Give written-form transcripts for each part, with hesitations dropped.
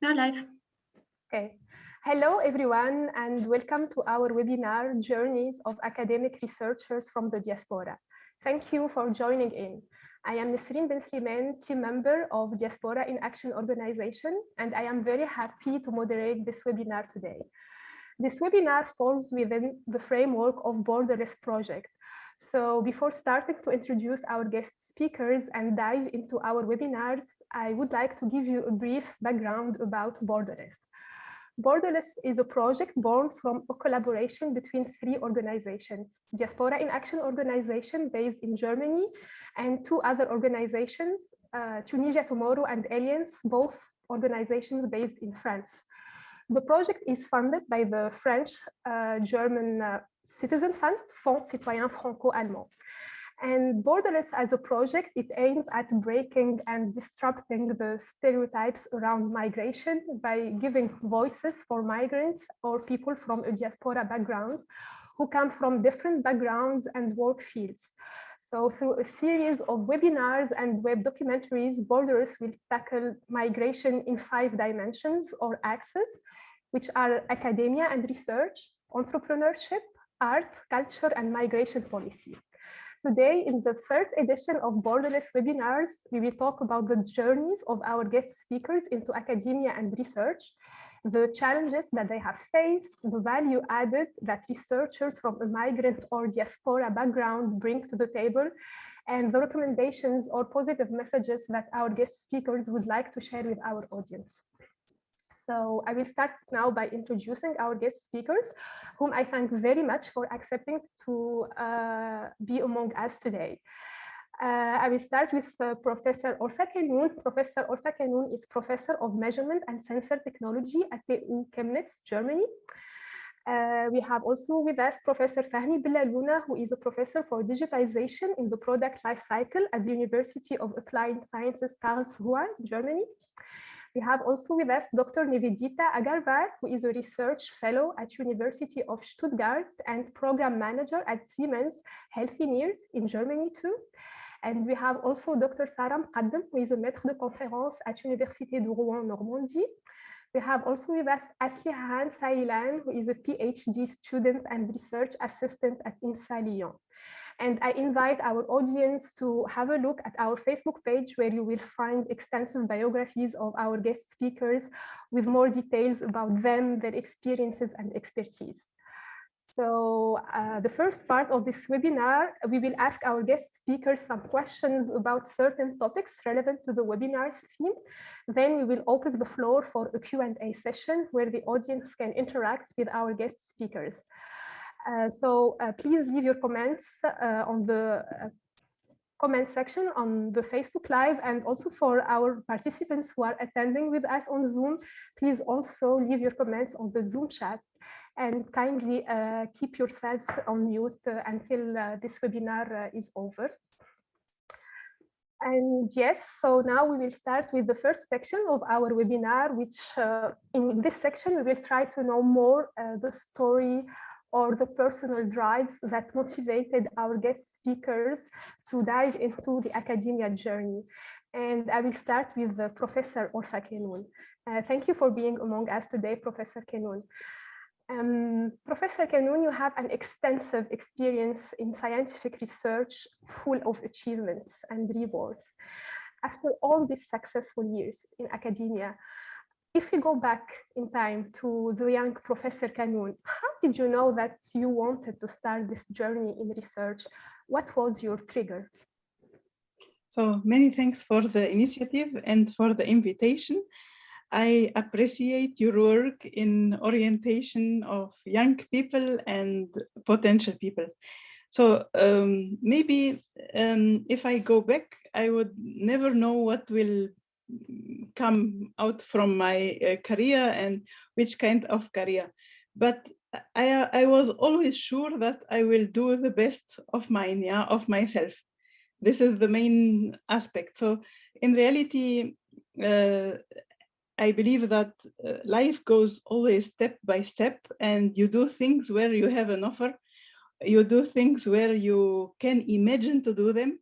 We're live. Okay. Hello, everyone, and welcome to our webinar, Journeys of Academic Researchers from the Diaspora. Thank you for joining in. I am Nisreen Ben Sliman, team member of Diaspora in Action organization, and I am very happy to moderate this webinar today. This webinar falls within the framework of Borderless project. So before starting to introduce our guest speakers and dive into our webinars, I would like to give you a brief background about Borderless. Borderless is a project born from a collaboration between three organizations: Diaspora in Action organization based in Germany and two other organizations, Tunisia Tomorrow and Alliance, both organizations based in France. The project is funded by the French-German Citizen Fund, Fonds Citoyen Franco-Allemand. And Borderless as a project, it aims at breaking and disrupting the stereotypes around migration by giving voices for migrants or people from a diaspora background who come from different backgrounds and work fields. So through a series of webinars and web documentaries, Borderless will tackle migration in 5 dimensions or axes, which are academia and research, entrepreneurship, art, culture, and migration policy. Today, in the first edition of Borderless webinars, we will talk about the journeys of our guest speakers into academia and research, the challenges that they have faced, the value added that researchers from a migrant or diaspora background bring to the table, and the recommendations or positive messages that our guest speakers would like to share with our audience. So I will start now by introducing our guest speakers, whom I thank very much for accepting to be among us today. I will start with Professor Olfa Kanoun. Professor Olfa Kanoun is Professor of Measurement and Sensor Technology at TU Chemnitz, Germany. We have also with us Professor Fahmi Bellalouna, who is a professor for digitization in the product lifecycle at the University of Applied Sciences, Karlsruhe, Germany. We have also with us Dr. Nivedita Agarwal, who is a research fellow at University of Stuttgart and program manager at Siemens Healthineers in Germany too. And we have also Dr. Sarah Mqaddam, who is a maître de conférence at Université de Rouen, Normandy. We have also with us Aslihan Sailan, who is a PhD student and research assistant at INSA Lyon. And I invite our audience to have a look at our Facebook page, where you will find extensive biographies of our guest speakers with more details about them, their experiences and expertise. So the first part of this webinar, we will ask our guest speakers some questions about certain topics relevant to the webinar's theme. Then we will open the floor for a Q&A session where the audience can interact with our guest speakers. So please leave your comments on the comment section on the Facebook Live, and also for our participants who are attending with us on Zoom, please also leave your comments on the Zoom chat, and kindly keep yourselves on mute until this webinar is over. And yes, so now we will start with the first section of our webinar, which in this section we will try to know more the story or the personal drives that motivated our guest speakers to dive into the academia journey. And I will start with Professor Olfa Kanoun. Thank you for being among us today, Professor Kanoun. Professor Kanoun, you have an extensive experience in scientific research full of achievements and rewards. After all these successful years in academia, if we go back in time to the young Professor Kanoun, how did you know that you wanted to start this journey in research? What was your trigger? So many thanks for the initiative and for the invitation. I appreciate your work in orientation of young people and potential people. So maybe if I go back, I would never know what will come out from my career and which kind of career. But I was always sure that I will do the best of mine, of myself. This is the main aspect. So in reality, I believe that life goes always step by step, and you do things where you have an offer. You do things where you can imagine to do them,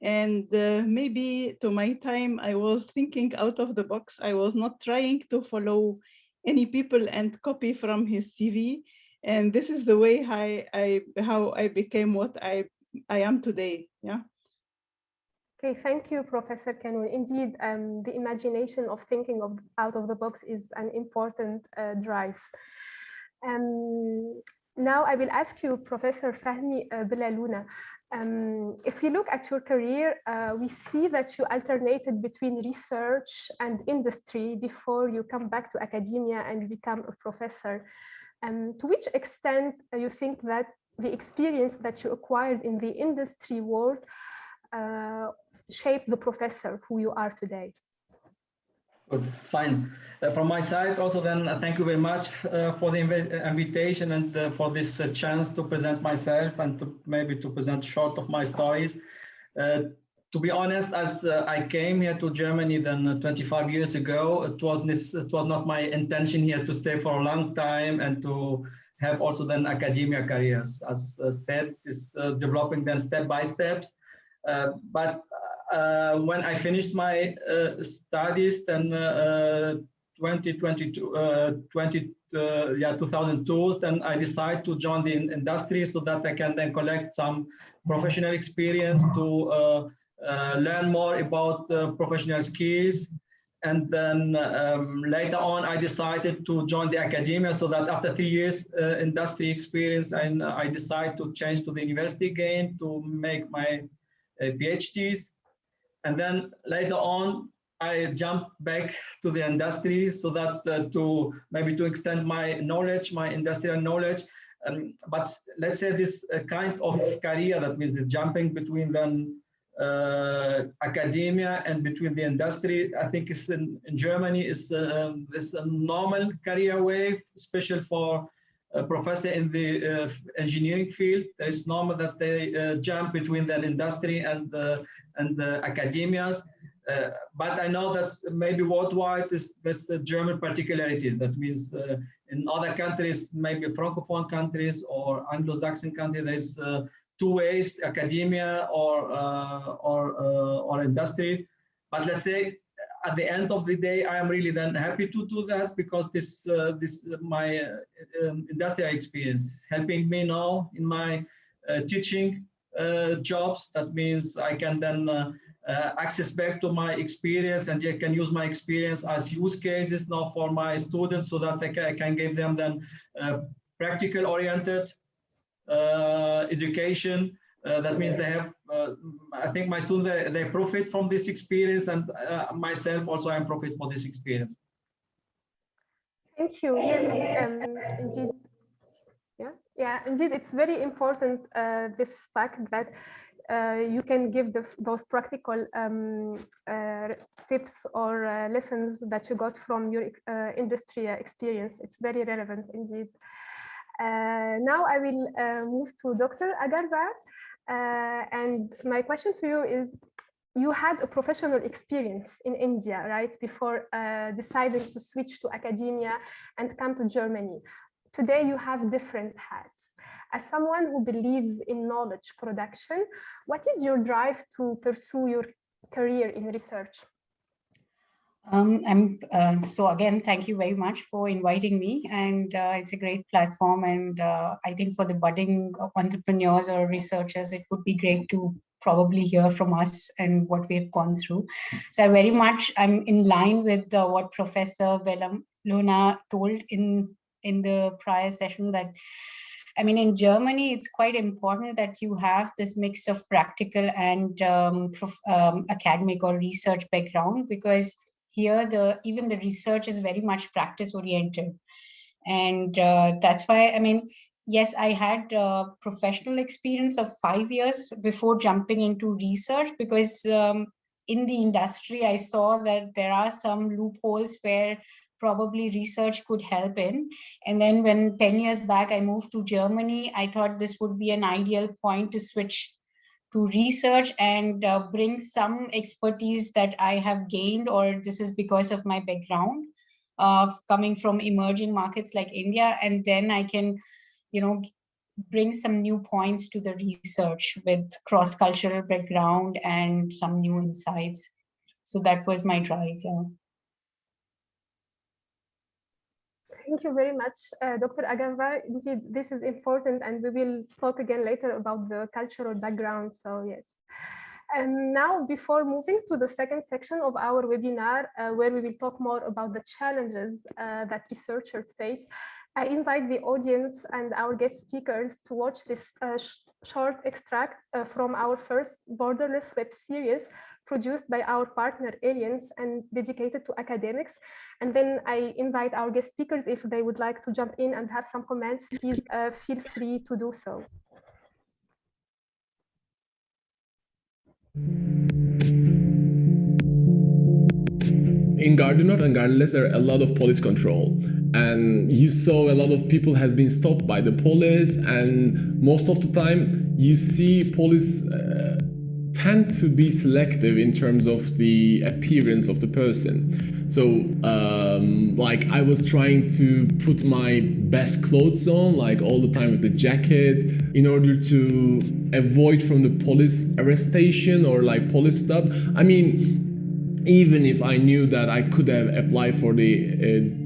And maybe to my time, I was thinking out of the box. I was not trying to follow any people and copy from his CV. And this is the way how I became what I am today. Yeah. Okay, thank you, Professor Kanoun. Indeed, the imagination of thinking out of the box is an important drive. Now I will ask you, Professor Fahmi Bellalouna, if we look at your career, we see that you alternated between research and industry before you come back to academia and become a professor. To which extent you think that the experience that you acquired in the industry world shape the professor who you are today? Good, fine. From my side also then, thank you very much for the invitation and for this chance to present myself and to maybe to present short of my stories. To be honest, as I came here to Germany then 25 years ago, it was not my intention here to stay for a long time and to have also then academia careers. As said, this developing then step by steps. But when I finished my studies, then 2002, then I decided to join the industry so that I can then collect some professional experience to learn more about professional skills. And then later on, I decided to join the academia so that after 3 years industry experience, and I decided to change to the university again to make my PhDs. And then later on, I jumped back to the industry so that to extend my knowledge, my industrial knowledge. But let's say this kind of career, that means the jumping between then academia and between the industry, I think is in Germany is a normal career way, especially for a professor in the engineering field. It's normal that they jump between the industry and the academias. But I know that's maybe worldwide there's German particularities. That means in other countries, maybe Francophone countries or Anglo-Saxon countries, there's two ways: academia or industry. But let's say at the end of the day, I am really then happy to do that because this my industrial experience helping me now in my teaching jobs. That means I can then access back to my experience, and I can use my experience as use cases now for my students so that I can give them then practical oriented education. That means they have, I think my students, they profit from this experience, and myself also I profit for this experience. Thank you. Yes, indeed. Yeah, indeed, it's very important, this fact that you can give those practical tips or lessons that you got from your industry experience. It's very relevant indeed. Now I will move to Dr. Agarwal. And my question to you is, you had a professional experience in India, right, before deciding to switch to academia and come to Germany. Today you have different hats. As someone who believes in knowledge production, what is your drive to pursue your career in research? So again, thank you very much for inviting me, and it's a great platform, and I think for the budding entrepreneurs or researchers, it would be great to probably hear from us and what we've gone through. So I'm in line with what Professor Bellalouna told in the prior session, that I mean, in Germany, it's quite important that you have this mix of practical and academic or research background, because here even the research is very much practice oriented. And that's why, I mean, yes, I had professional experience of 5 years before jumping into research, because in the industry, I saw that there are some loopholes where probably research could help in. And then when 10 years back, I moved to Germany, I thought this would be an ideal point to switch to research and bring some expertise that I have gained, or this is because of my background of coming from emerging markets like India. And then I can, bring some new points to the research with cross-cultural background and some new insights. So that was my drive. Yeah. Thank you very much, Dr. Agarwal. Indeed, this is important, and we will talk again later about the cultural background. So yes. And now, before moving to the second section of our webinar, where we will talk more about the challenges that researchers face, I invite the audience and our guest speakers to watch this short extract from our first Borderless web series produced by our partner Aliens and dedicated to academics. And then I invite our guest speakers, if they would like to jump in and have some comments, please feel free to do so. In Gardenot and Gardenless, there are a lot of police control, and you saw a lot of people has been stopped by the police, and most of the time you see police tend to be selective in terms of the appearance of the person. So like I was trying to put my best clothes on, like all the time with the jacket, in order to avoid from the police arrestation or like police stop. I mean, even if I knew that I could have applied for the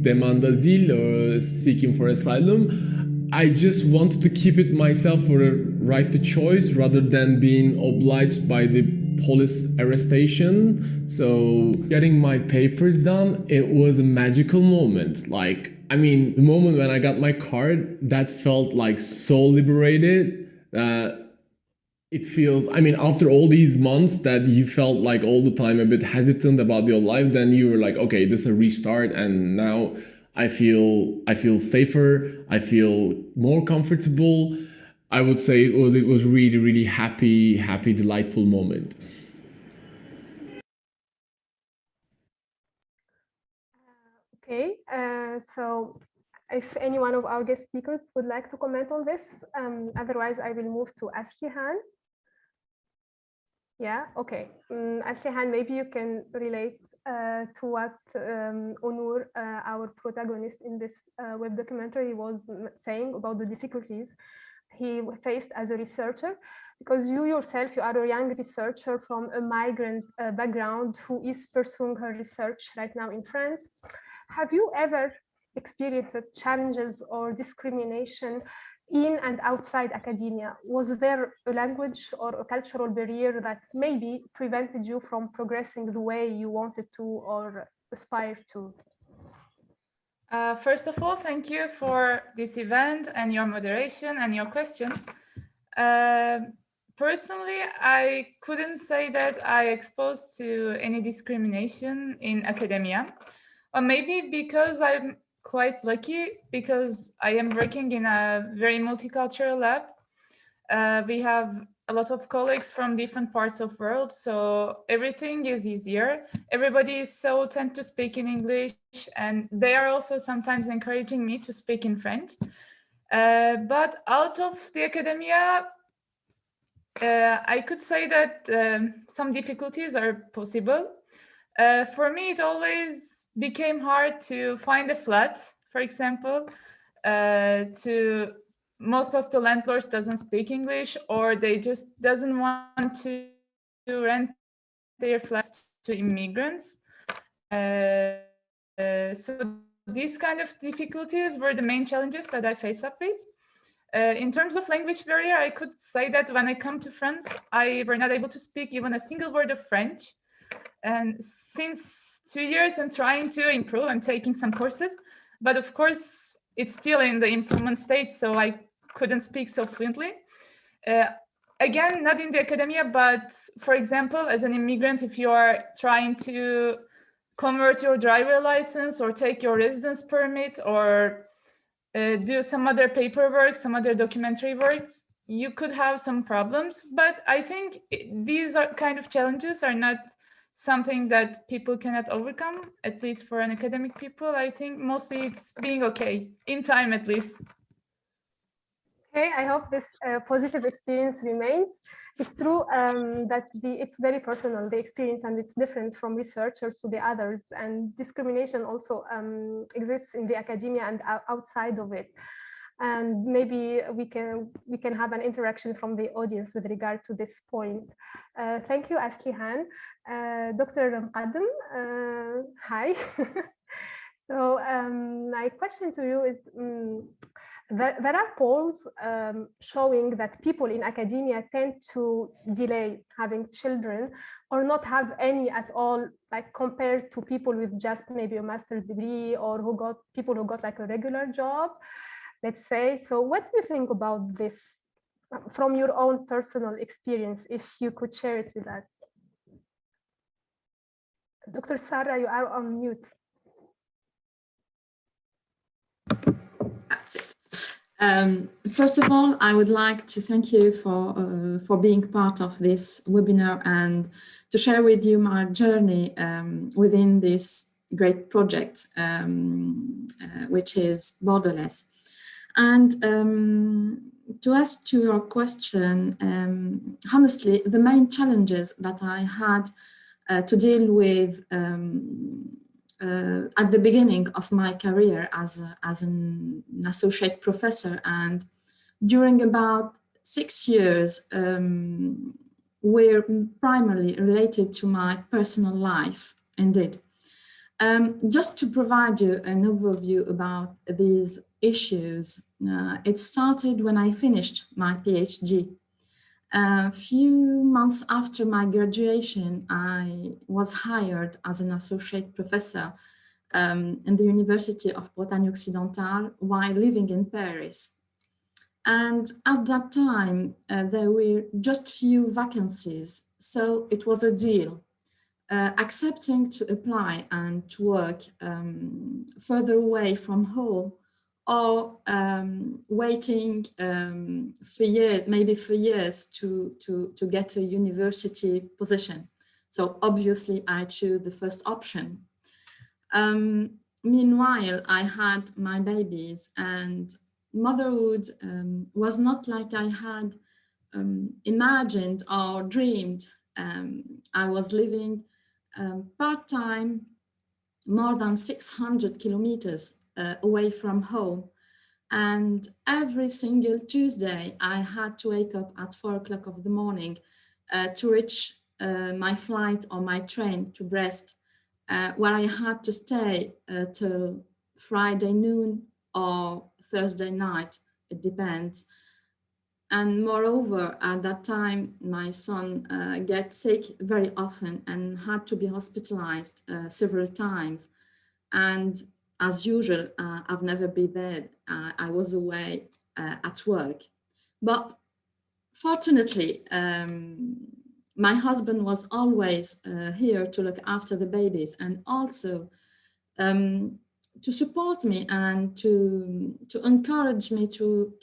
demande d'asile or seeking for asylum, I just wanted to keep it myself for a right to choice rather than being obliged by the police arrestation. So getting my papers done, it was a magical moment. Like, I mean, the moment when I got my card, that felt like so liberated that it feels, I mean, after all these months that you felt like all the time a bit hesitant about your life, then you were like, okay, this is a restart, and now I feel safer, I feel more comfortable. I would say it was really, really happy, delightful moment. Okay, so if any one of our guest speakers would like to comment on this, otherwise I will move to Aslihan. Yeah, okay. Aslihan, maybe you can relate to what Onur, our protagonist in this web documentary, was saying about the difficulties he faced as a researcher, because you yourself, you are a young researcher from a migrant background who is pursuing her research right now in France. Have you ever experienced challenges or discrimination in and outside academia? Was there a language or a cultural barrier that maybe prevented you from progressing the way you wanted to or aspire to? First of all, thank you for this event and your moderation and your question. Personally, I couldn't say that I exposed to any discrimination in academia, or maybe because I'm quite lucky because I am working in a very multicultural lab. We have a lot of colleagues from different parts of the world, so everything is easier. Everybody is so tend to speak in English, and they are also sometimes encouraging me to speak in French. But out of the academia, I could say that some difficulties are possible. For me, it always became hard to find a flat, for example. Most of the landlords doesn't speak English, or they just doesn't want to rent their flats to immigrants. So these kind of difficulties were the main challenges that I face up with. In terms of language barrier, I could say that when I come to France, I were not able to speak even a single word of French. And since 2 years, I'm trying to improve. I'm taking some courses, but of course, it's still in the improvement stage, so I couldn't speak so fluently. Again, not in the academia, but for example, as an immigrant, if you are trying to convert your driver license or take your residence permit or do some other paperwork, some other documentary works, you could have some problems. But I think these are kind of challenges are not something that people cannot overcome, at least for an academic people. I think mostly it's being okay, in time at least. Okay, I hope this positive experience remains. It's true that it's very personal, the experience, and it's different from researchers to the others. And discrimination also exists in the academia and outside of it. and maybe we can have an interaction from the audience with regard to this point. Thank you, Aslihan. Dr. Mqaddam, hi. So my question to you is, there are polls showing that people in academia tend to delay having children or not have any at all, like compared to people with just maybe a master's degree or people who got like a regular job, let's say. So what do you think about this from your own personal experience, if you could share it with us? Dr. Sarah, you are on mute. That's it. First of all, I would like to thank you for being part of this webinar and to share with you my journey within this great project, which is Borderless. And to ask to your question, honestly, the main challenges that I had to deal with at the beginning of my career as an associate professor, and during about 6 years, were primarily related to my personal life, indeed. Just to provide you an overview about these issues, it started when I finished my PhD. A few months after my graduation, I was hired as an associate professor in the University of Bretagne Occidentale while living in Paris. And at that time, there were just few vacancies, so it was a deal. Accepting to apply and to work further away from home, or waiting for years to get a university position. So obviously I chose the first option. Meanwhile, I had my babies, and motherhood was not like I had imagined or dreamed. I was living part-time, more than 600 kilometers away from home. And every single Tuesday, I had to wake up at 4 o'clock of the morning to reach my flight or my train to Brest, where I had to stay till Friday noon or Thursday night, it depends. And moreover, at that time, my son gets sick very often and had to be hospitalized several times. And as usual, I've never been there. I was away at work. But fortunately, my husband was always here to look after the babies, and also to support me and to encourage me to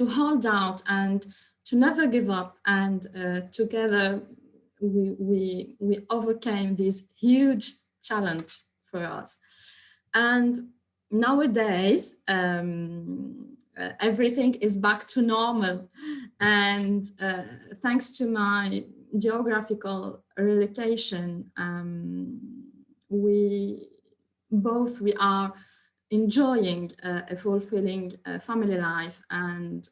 hold out and to never give up. And together we overcame this huge challenge for us. And nowadays, everything is back to normal. And thanks to my geographical relocation, we are enjoying a fulfilling family life and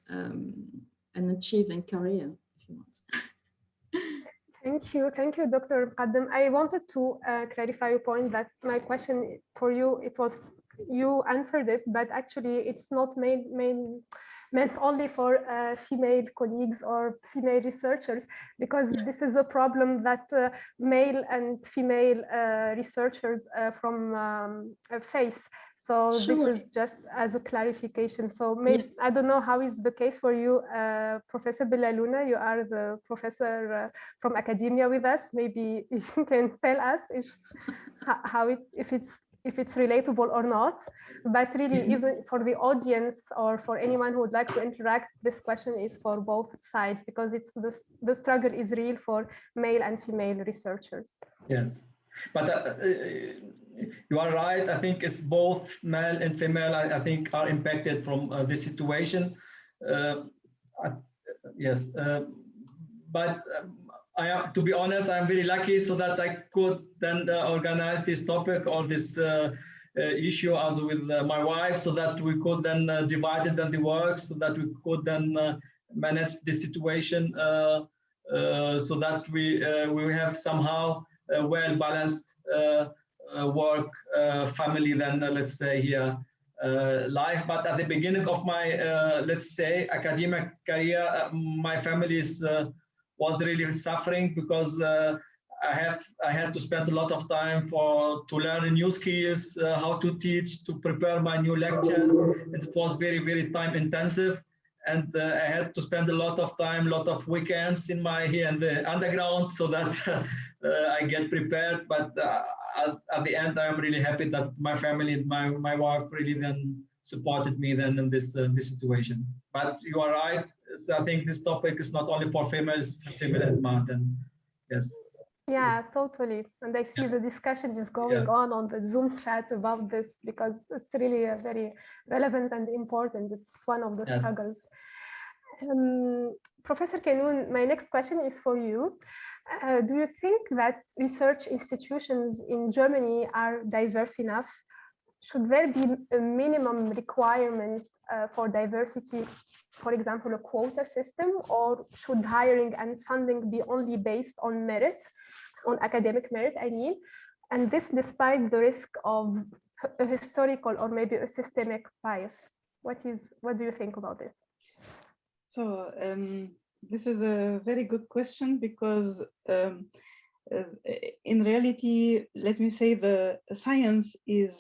an achieving career, if you want. Thank you, Dr. Mqaddam. I wanted to clarify a point that my question for you, you answered it, but actually it's not meant only for female colleagues or female researchers, because this is a problem that male and female researchers face. So Sure. This is just as a clarification. So maybe, yes. I don't know how is the case for you, Professor Bellalouna. You are the professor from academia with us. Maybe you can tell us if it's relatable or not. But really, even for the audience or for anyone who would like to interact, this question is for both sides, because it's the struggle is real for male and female researchers. Yes, but you are right. I think it's both male and female, I think, are impacted from this situation. Yes, but to be honest, I'm very lucky so that I could then organize this topic or this issue as with my wife, so that we could then divide it the work, so that we could then manage the situation, so that we have somehow a well-balanced work, family, then let's say here life. But at the beginning of my let's say academic career, my family was really suffering, because I had to spend a lot of time to learn new skills, how to teach, to prepare my new lectures. And it was very, very time intensive. And I had to spend a lot of time, a lot of weekends here in the underground, so that I get prepared. But at the end, I'm really happy that my family, my wife, really then supported me then in this situation. But you are right. So I think this topic is not only for females, female and man. Yes. Yeah, totally. And I see the discussion is going on the Zoom chat about this, because it's really very relevant and important. It's one of the struggles. Professor Kanoun, my next question is for you. Do you think that research institutions in Germany are diverse enough? Should there be a minimum requirement for diversity, for example, a quota system, or should hiring and funding be only based on merit, on academic merit, I mean, and this despite the risk of a historical or maybe a systemic bias? What do you think about it? So this is a very good question, because in reality, let me say, the science is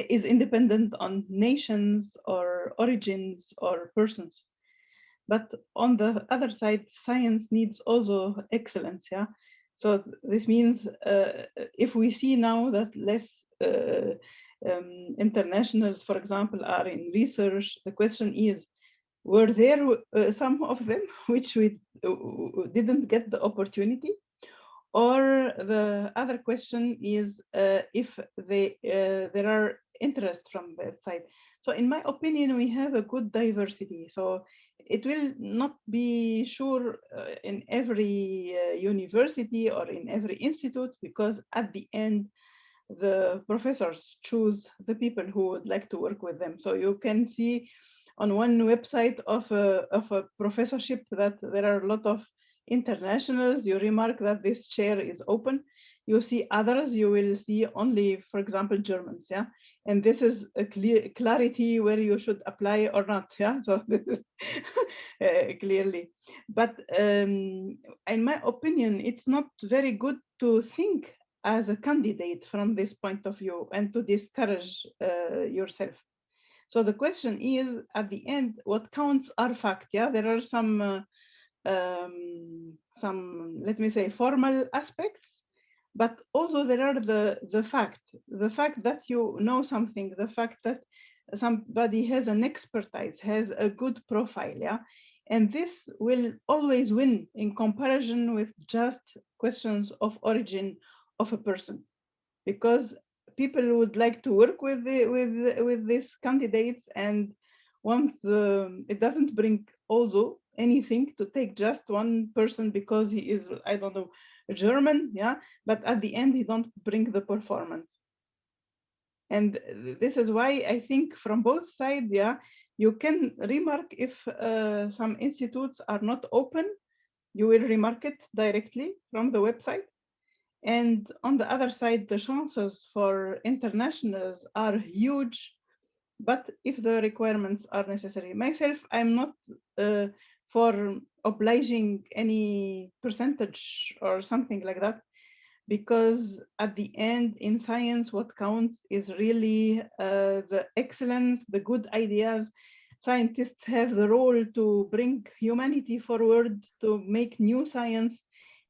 independent on nations or origins or persons. But on the other side, science needs also excellence. Yeah. So this means if we see now that less internationals, for example, are in research, the question is, were there some of them which we didn't get the opportunity? Or the other question is if there are interest from that side. So in my opinion, we have a good diversity. So it will not be sure in every university or in every institute, because at the end, the professors choose the people who would like to work with them. So you can see on one website of a professorship that there are a lot of internationals. You remark that this chair is open. You see others, you will see only, for example, Germans. Yeah, and this is a clarity where you should apply or not. Yeah, so this is clearly. But in my opinion, it's not very good to think as a candidate from this point of view and to discourage yourself. So the question is, at the end, what counts are fact. Yeah, there are some let me say, formal aspects, but also there are the fact that you know something, the fact that somebody has an expertise, has a good profile. Yeah, and this will always win in comparison with just questions of origin of a person, because people would like to work with these candidates, and once it doesn't bring also anything to take just one person because he is, I don't know, a German, yeah, but at the end he don't bring the performance. And this is why I think from both sides, yeah, you can remark if some institutes are not open, you will remark it directly from the website. And on the other side, the chances for internationals are huge, but if the requirements are necessary. Myself, I'm not for obliging any percentage or something like that, because at the end in science, what counts is really the excellence, the good ideas. Scientists have the role to bring humanity forward, to make new science,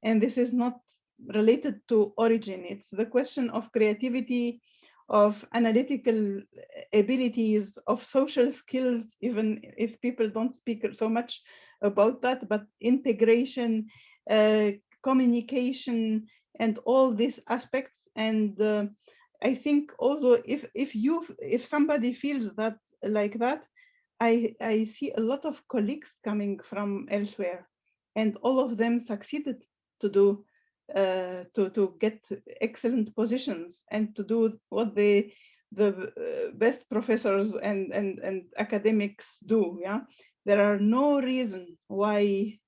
and this is not related to origin. It's the question of creativity, of analytical abilities, of social skills, even if people don't speak so much about that, but integration, communication, and all these aspects. And I think also if somebody feels that like that, I see a lot of colleagues coming from elsewhere, and all of them succeeded to do to get excellent positions and to do what the best professors and academics do. Yeah, there are no reason why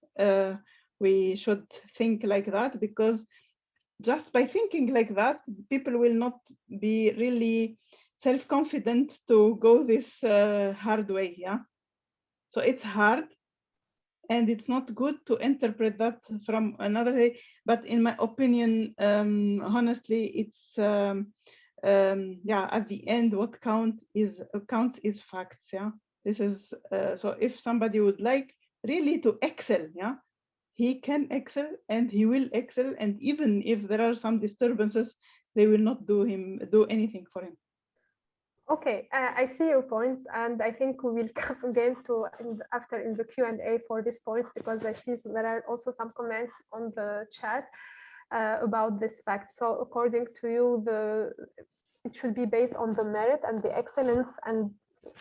we should think like that, because just by thinking like that, people will not be really self-confident to go this hard way. Yeah, so it's hard, and it's not good to interpret that from another way. But in my opinion, honestly, it's yeah, at the end, what counts is facts. Yeah, this is so if somebody would like really to excel, yeah, he can excel and he will excel, and even if there are some disturbances, they will not do anything for him. Okay, I see your point, and I think we will come again to after in the Q&A for this point, because I see there are also some comments on the chat about this fact. So according to you, it should be based on the merit and the excellence, and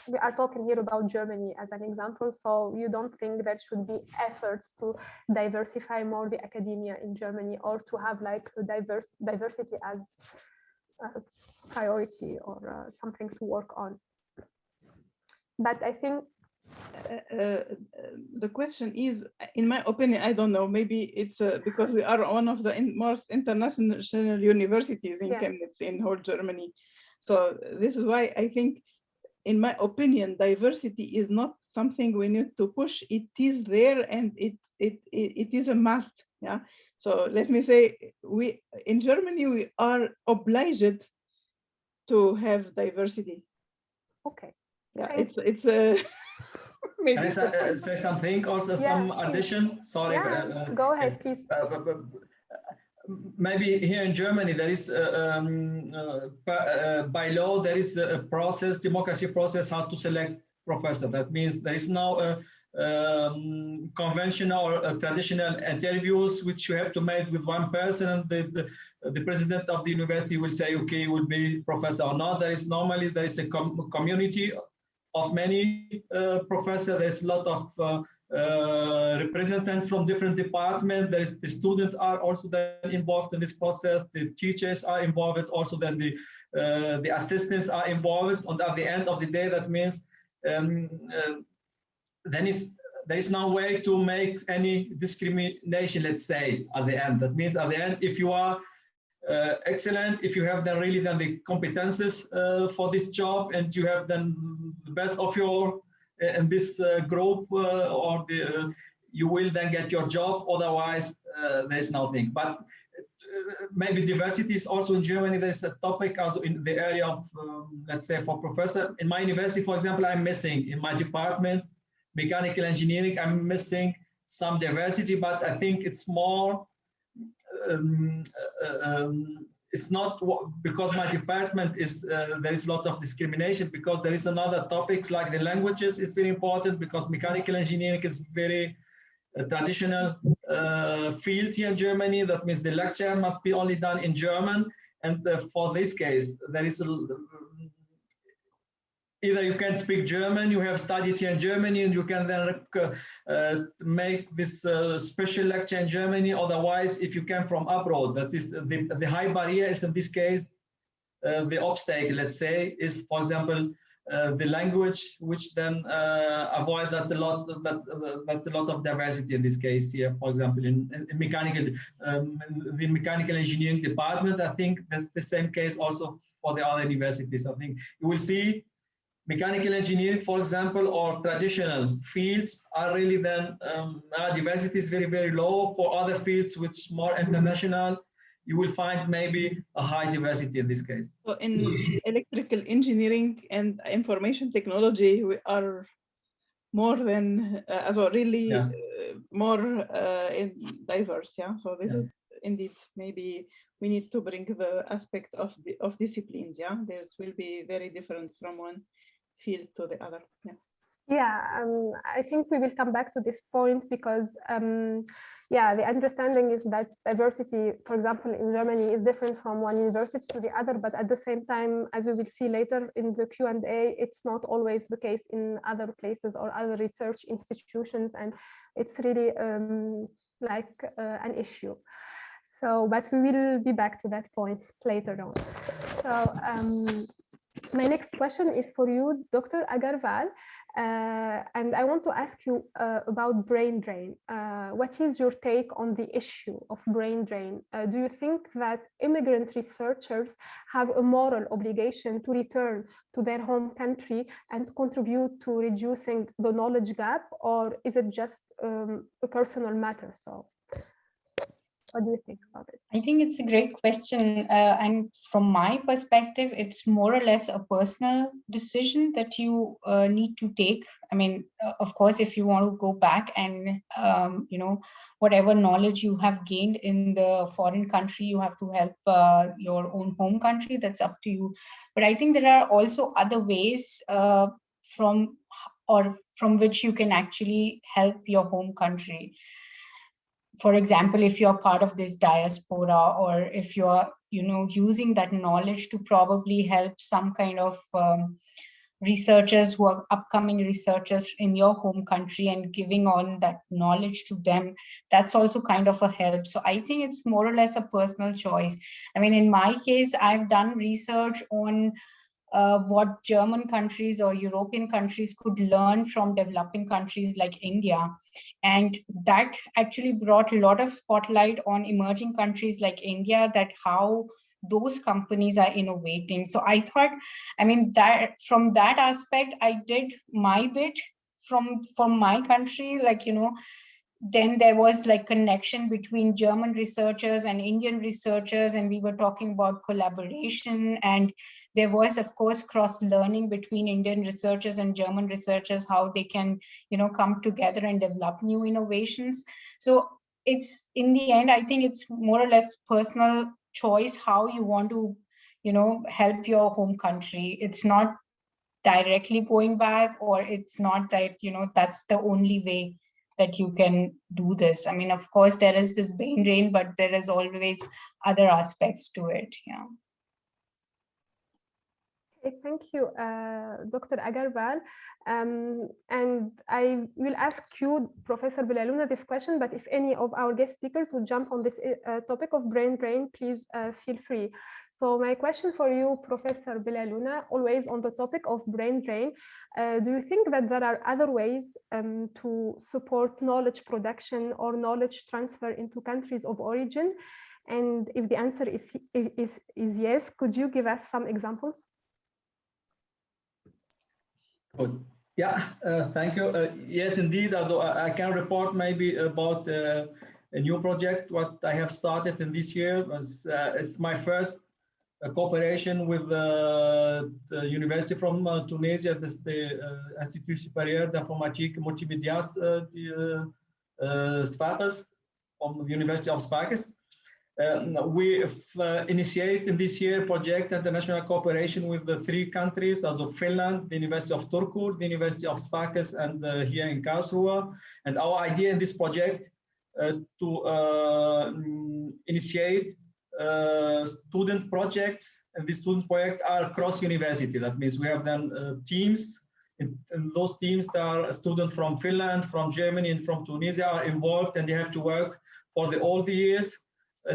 we are talking here about Germany as an example. So you don't think there should be efforts to diversify more the academia in Germany, or to have like a diversity as priority or something to work on? But I think the question is, in my opinion, I don't know, maybe it's because we are one of the most international universities in Chemnitz, in whole Germany. So this is why I think, in my opinion, diversity is not something we need to push. It is there, and it is a must. Yeah. So let me say, we in Germany, we are obliged to have diversity. Okay. Yeah, it's a maybe. Can I say something? Also, some addition. Sorry. Yeah, go ahead, please. Maybe here in Germany there is by law there is a process, democracy process, how to select professor. That means there is now a conventional or traditional interviews which you have to make with one person, and the president of the university will say, okay, you will be professor or not. There is a community of many professors. There's a lot of representatives from different departments. There is the students are also then involved in this process. The teachers are involved. Also, then the assistants are involved. And at the end of the day, that means there is no way to make any discrimination. Let's say at the end. That means at the end, if you are excellent, if you have then really then the competences for this job, and you have then the best of your in this group, or you will then get your job. Otherwise, there is nothing. But maybe diversity is also in Germany. There is a topic also in the area of let's say for professor. In my university, for example, I'm missing in my department, mechanical engineering. I'm missing some diversity, but I think it's more. It's not because my department is there is a lot of discrimination, because there is another topics like the languages is very important, because mechanical engineering is very traditional field here in Germany. That means the lecture must be only done in German, and for this case there is either you can speak German, you have studied here in Germany, and you can then make this special lecture in Germany. Otherwise, if you came from abroad, that is the high barrier is in this case, the obstacle, let's say, is, for example, the language, which then avoid that a lot of diversity in this case here. For example, in mechanical, the mechanical engineering department, I think that's the same case also for the other universities. I think you will see mechanical engineering, for example, or traditional fields are really then diversity is very, very low. For other fields which more international, you will find maybe a high diversity in this case. So in electrical engineering and information technology, we are more than really more diverse. Yeah. So this is indeed, maybe we need to bring the aspect of disciplines. Yeah, theirs will be very different from one field to the other. I think we will come back to this point, because the understanding is that diversity, for example, in Germany is different from one university to the other, but at the same time, as we will see later in the Q&A, it's not always the case in other places or other research institutions, and it's really an issue. So, but we will be back to that point later on. So my next question is for you, Dr. Agarwal, and I want to ask you about brain drain. What is your take on the issue of brain drain? Do you think that immigrant researchers have a moral obligation to return to their home country and contribute to reducing the knowledge gap, or is it just a personal matter? So what do you think about it? I think it's a great question. And from my perspective, it's more or less a personal decision that you need to take. I mean, of course, if you want to go back and, whatever knowledge you have gained in the foreign country, you have to help your own home country, that's up to you. But I think there are also other ways from which you can actually help your home country. For example, if you're part of this diaspora, or if you're, using that knowledge to probably help some kind of researchers who are upcoming researchers in your home country and giving on that knowledge to them, that's also kind of a help. So I think it's more or less a personal choice. I mean, in my case, I've done research on what German countries or European countries could learn from developing countries like India. And that actually brought a lot of spotlight on emerging countries like India, that how those companies are innovating. So I thought, I mean, that from that aspect, I did my bit from my country, then there was like connection between German researchers and Indian researchers, and we were talking about collaboration, and there was, of course, cross-learning between Indian researchers and German researchers, how they can, come together and develop new innovations. So it's, in the end, I think it's more or less personal choice how you want to, help your home country. It's not directly going back, or it's not that, that's the only way that you can do this. I mean, of course, there is this brain drain, but there is always other aspects to it. Yeah. Okay, thank you, Dr. Agarwal. And I will ask you, Professor Bellalouna, this question, but if any of our guest speakers would jump on this topic of brain drain, please feel free. So my question for you, Professor Bellalouna, always on the topic of brain drain, do you think that there are other ways to support knowledge production or knowledge transfer into countries of origin? And if the answer is yes, could you give us some examples? Good. Yeah, thank you. Yes, indeed. Also, I can report maybe about a new project. What I have started in this year was it's my first cooperation with the university from Tunisia, the Institut Supérieur d'Informatique Multimédia Sfax, from the University of Sfax. We've initiated this year project international cooperation with the 3 countries, as of Finland, the University of Turku, the University of Sfax, and here in Karlsruhe. And our idea in this project to initiate student projects, and these student projects are cross university. That means we have then teams. In those teams, there are students from Finland, from Germany, and from Tunisia are involved, and they have to work for all the years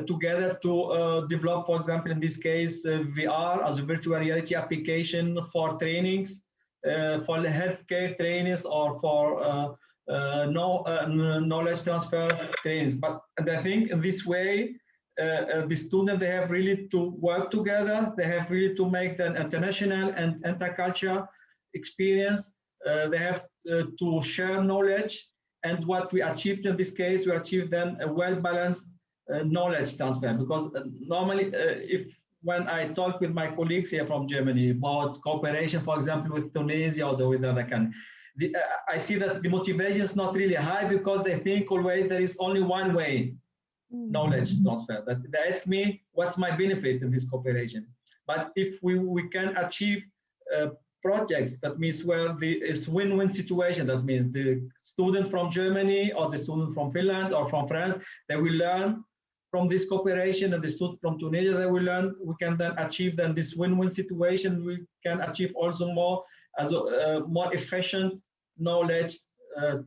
together to develop, for example, in this case, VR as a virtual reality application for trainings, for healthcare trainings, or for knowledge transfer trainings. And I think in this way, the students, they have really to work together. They have really to make an international and intercultural experience. They have to share knowledge. And what we achieved in this case, we achieved then a well-balanced knowledge transfer, because normally when I talk with my colleagues here from Germany about cooperation, for example, with Tunisia or with other countries, I see that the motivation is not really high, because they think always there is only one way knowledge transfer. That they ask me, what's my benefit in this cooperation? But if we can achieve projects, that means where it's win-win situation, that means the student from Germany or the student from Finland or from France, they will learn from this cooperation, and the student from Tunisia, they will learn. We can then achieve then this win-win situation. We can achieve also more as a more efficient knowledge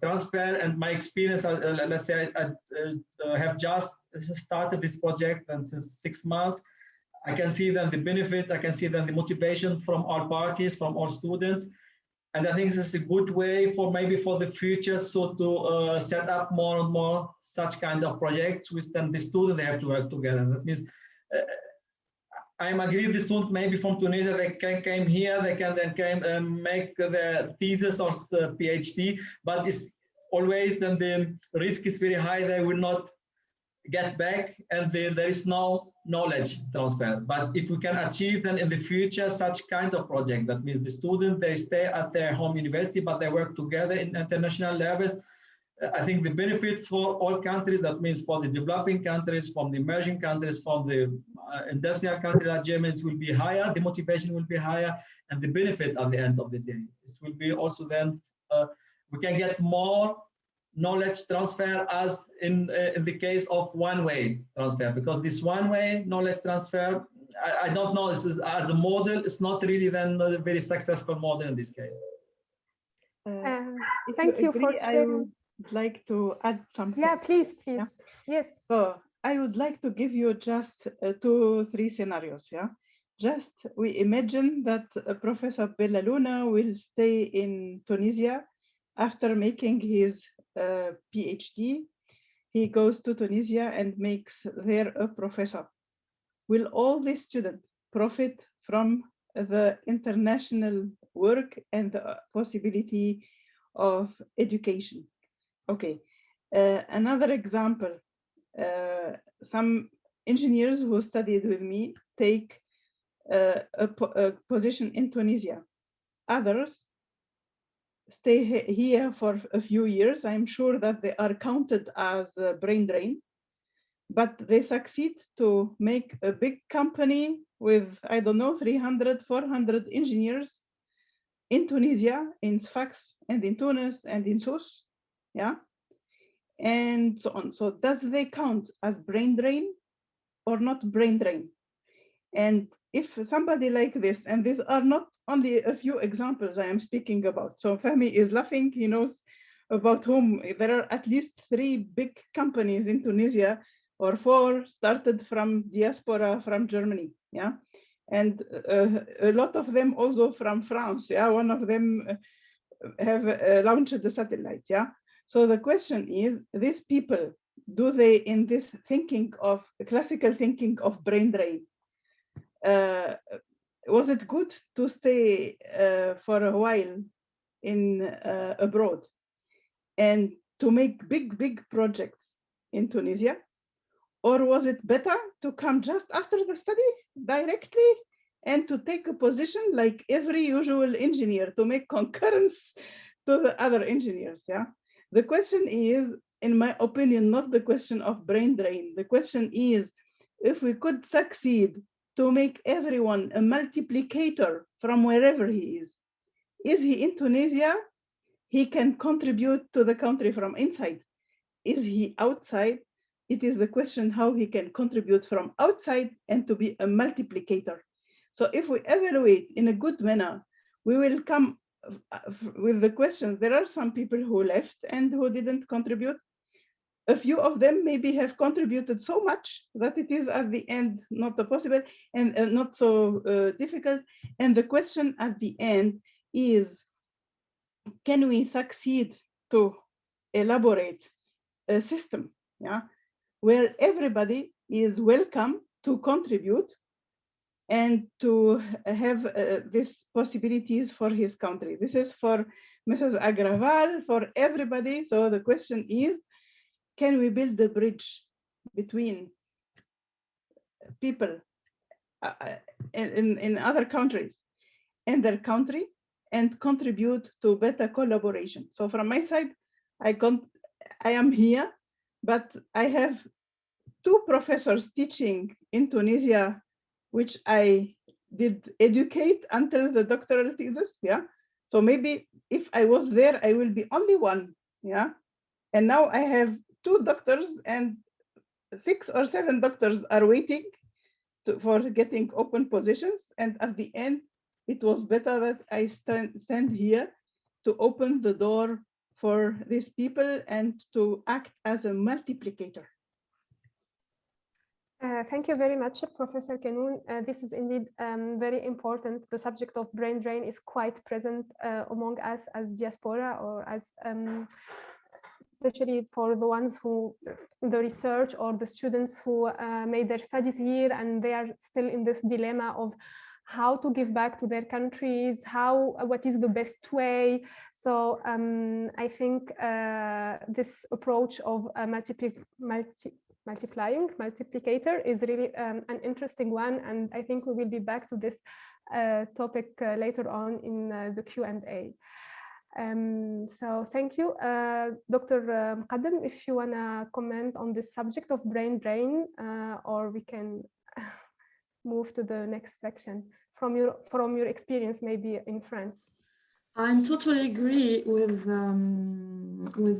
transfer and my experience. Let's say I have just started this project, and since 6 months, I can see then the benefit. I can see then the motivation from all parties, from all students. And I think this is a good way for maybe for the future, so to set up more and more such kind of projects with then the students, they have to work together. That means I am agree with the student maybe from Tunisia, they can came here, they can then make the thesis or PhD, but it's always then the risk is very high, they will not get back, and there is no knowledge transfer. But if we can achieve then in the future such kind of project, that means the students, they stay at their home university, but they work together in international levels. I think the benefit for all countries, that means for the developing countries, from the emerging countries, from the industrial countries like Germany, will be higher, the motivation will be higher, and the benefit at the end of the day, this will be also then, we can get more knowledge transfer as in the case of one-way transfer, because this one-way knowledge transfer, I don't know, this is as a model, it's not really then a very successful model in this case. Thank you for sharing. I would like to add something. Yeah, please. Yeah? Yes. So I would like to give you just 2-3 scenarios. Yeah, just we imagine that Professor Bellalouna will stay in Tunisia after making his PhD. He goes to Tunisia and makes there a professor. Will all the students profit from the international work and the possibility of education? Okay, another example, some engineers who studied with me take a position in Tunisia. Others stay here for a few years. I'm sure that they are counted as brain drain, but they succeed to make a big company with, I don't know, 300, 400 engineers in Tunisia, in Sfax, and in Tunis, and in Sousse. Yeah, and so on. So does they count as brain drain or not brain drain? And if somebody like this, and these are not only a few examples I am speaking about. So Fahmi is laughing, he knows about whom. There are at least 3 big companies in Tunisia, or 4 started from Diaspora from Germany. Yeah, and a lot of them also from France. Yeah, one of them have launched the satellite. Yeah. So the question is, these people, do they, in this thinking of classical thinking of brain drain, was it good to stay for a while in abroad and to make big projects in Tunisia? Or was it better to come just after the study directly and to take a position like every usual engineer, to make concurrence to the other engineers? Yeah. The question is, in my opinion, not the question of brain drain. The question is, if we could succeed to make everyone a multiplicator from wherever he is he in Tunisia? He can contribute to the country from inside. Is he outside? It is the question how he can contribute from outside and to be a multiplicator. So if we evaluate in a good manner, we will come with the questions. There are some people who left and who didn't contribute. A few of them maybe have contributed so much that it is at the end not so possible and not so difficult. And the question at the end is, can we succeed to elaborate a system, yeah, where everybody is welcome to contribute and to have these possibilities for his country? This is for Mrs. Agarwal, for everybody. So the question is, can we build a bridge between people in other countries and their country and contribute to better collaboration? So from my side, I am here, but I have 2 professors teaching in Tunisia, which I did educate until the doctoral thesis. Yeah. So maybe if I was there, I will be only one. Yeah. And now I have 2 doctors, and 6 or 7 doctors are waiting for getting open positions. And at the end, it was better that I stand here to open the door for these people and to act as a multiplicator. Thank you very much, Professor Kanoun. This is indeed very important. The subject of brain drain is quite present among us as diaspora, or as especially for the ones who, the research or the students who made their studies here, and they are still in this dilemma of how to give back to their countries, what is the best way. So I think this approach of a multiplicator is really an interesting one, and I think we will be back to this topic later on in the Q&A. So thank you. Dr. Mqaddam, if you want to comment on this subject of brain drain, or we can move to the next section from your experience, maybe in France. I totally agree with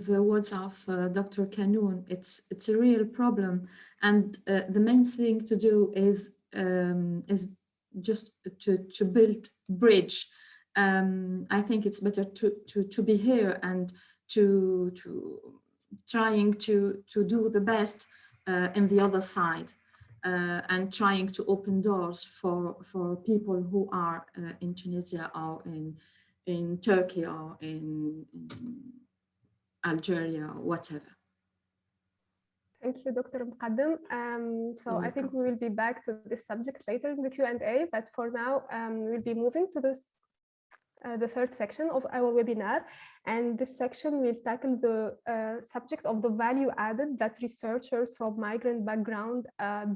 the words of Dr. Kanoun. It's a real problem, and the main thing to do is just to build bridge. I think it's better to be here and to trying to do the best in the other side, and trying to open doors for people who are in Tunisia or in Turkey or in Algeria or whatever. Thank you, Dr. Mqaddam. So I think we will be back to this subject later in the Q&A, but for now, we'll be moving to this the third section of our webinar, and this section will tackle the subject of the value added that researchers from migrant background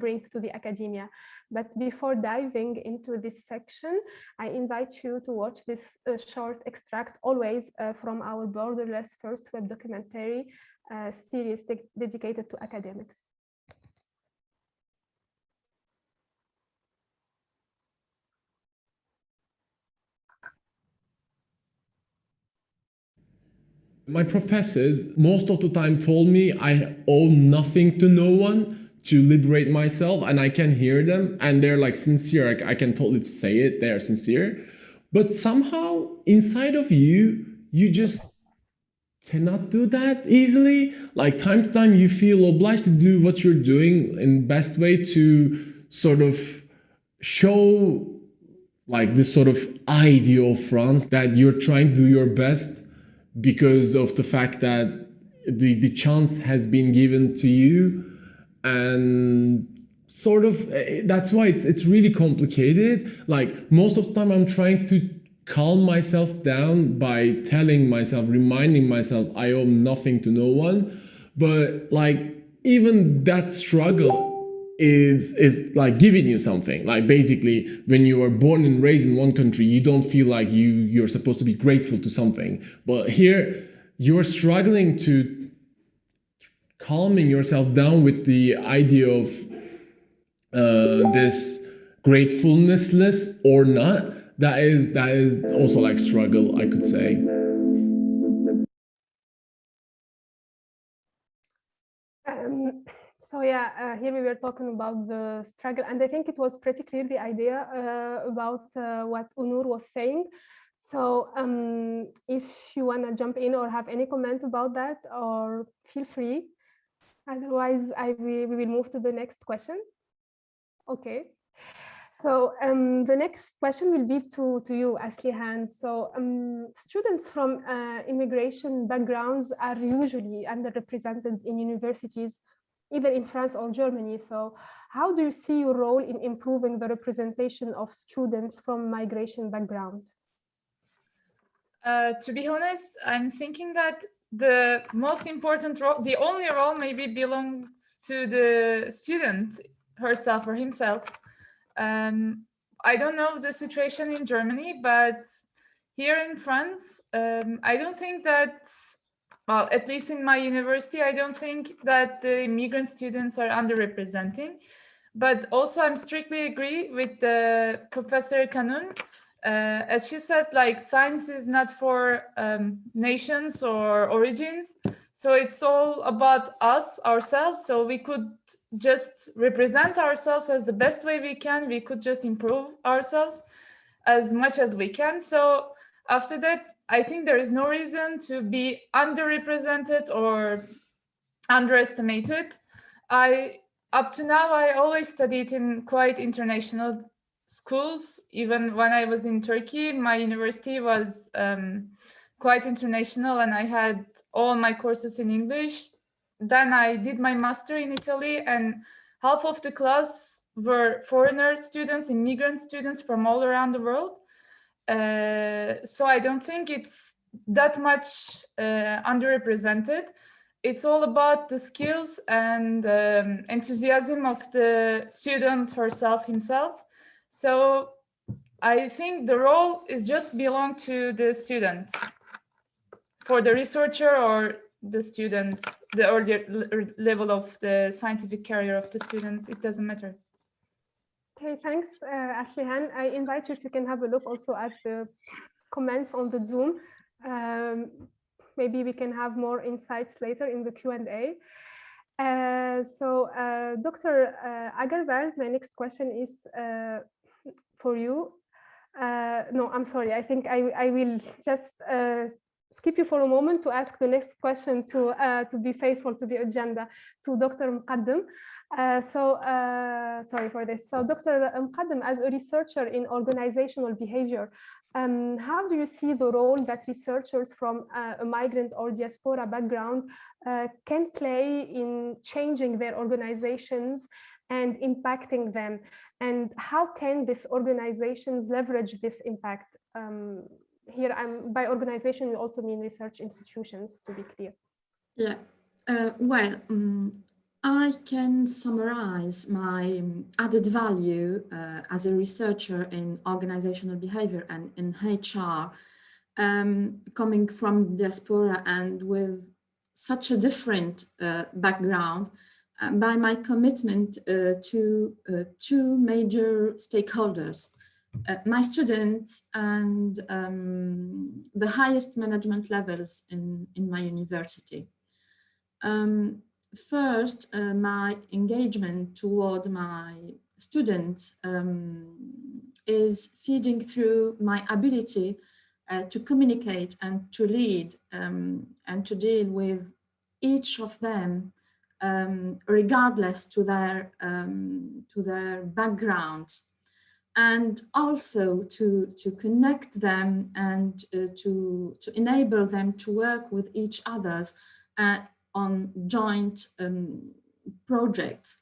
bring to the academia. But before diving into this section, I invite you to watch this short extract, always from our Borderless first web documentary series dedicated to academics. My professors most of the time told me I owe nothing to no one to liberate myself, and I can hear them and they're like sincere. I can totally say it, they're sincere. But somehow inside of you, you just cannot do that easily. Like time to time you feel obliged to do what you're doing in best way to sort of show like this sort of ideal France that you're trying to do your best because of the fact that the chance has been given to you, and sort of that's why it's really complicated. Like most of the time I'm trying to calm myself down by telling myself, reminding myself I owe nothing to no one, but like even that struggle is like giving you something. Like basically when you are born and raised in one country, you don't feel like you're supposed to be grateful to something, but here you're struggling to calming yourself down with the idea of this gratefulnessless or not. That is also like struggle, I could say. So yeah, here we were talking about the struggle, and I think it was pretty clear the idea about what Unur was saying. So if you want to jump in or have any comment about that, or feel free. Otherwise, we will move to the next question. Okay. So the next question will be to you, Aslihan. So students from immigration backgrounds are usually underrepresented in universities, either in France or Germany. So how do you see your role in improving the representation of students from migration background? To be honest, I'm thinking that the most important role, the only role maybe belongs to the student herself or himself. I don't know the situation in Germany, but here in France, I don't think that, well, at least in my university, I don't think that the immigrant students are underrepresented. But also I'm strictly agree with the Professor Kanoun. As she said, like science is not for nations or origins. So it's all about us, ourselves. So we could just represent ourselves as the best way we can. We could just improve ourselves as much as we can. So After that, I think there is no reason to be underrepresented or underestimated. Up to now, I always studied in quite international schools. Even when I was in Turkey, my university was quite international, and I had all my courses in English. Then I did my master in Italy, and half of the class were foreigner students, immigrant students from all around the world. So I don't think it's that much underrepresented. It's all about the skills and enthusiasm of the student himself. So I think the role is just belong to the student. For the researcher or the student, or the level of the scientific career of the student, it doesn't matter. Okay, thanks, Aslihan. I invite you if you can have a look also at the comments on the Zoom. Maybe we can have more insights later in the Q&A. Dr. Agarwal, my next question is for you. No, I'm sorry. I think I will just skip you for a moment to ask the next question to be faithful to the agenda to Dr. Mqaddam. Sorry for this. So Dr. Mqaddam, as a researcher in organizational behavior, how do you see the role that researchers from a migrant or diaspora background can play in changing their organizations and impacting them? And how can these organizations leverage this impact? Here, by organization, we also mean research institutions, to be clear. Yeah, I can summarize my added value as a researcher in organizational behavior and in HR, coming from diaspora and with such a different background, by my commitment to two major stakeholders, my students and the highest management levels in my university. First, my engagement toward my students is feeding through my ability to communicate and to lead and to deal with each of them, regardless to their backgrounds, and also to connect them and to enable them to work with each others on joint projects.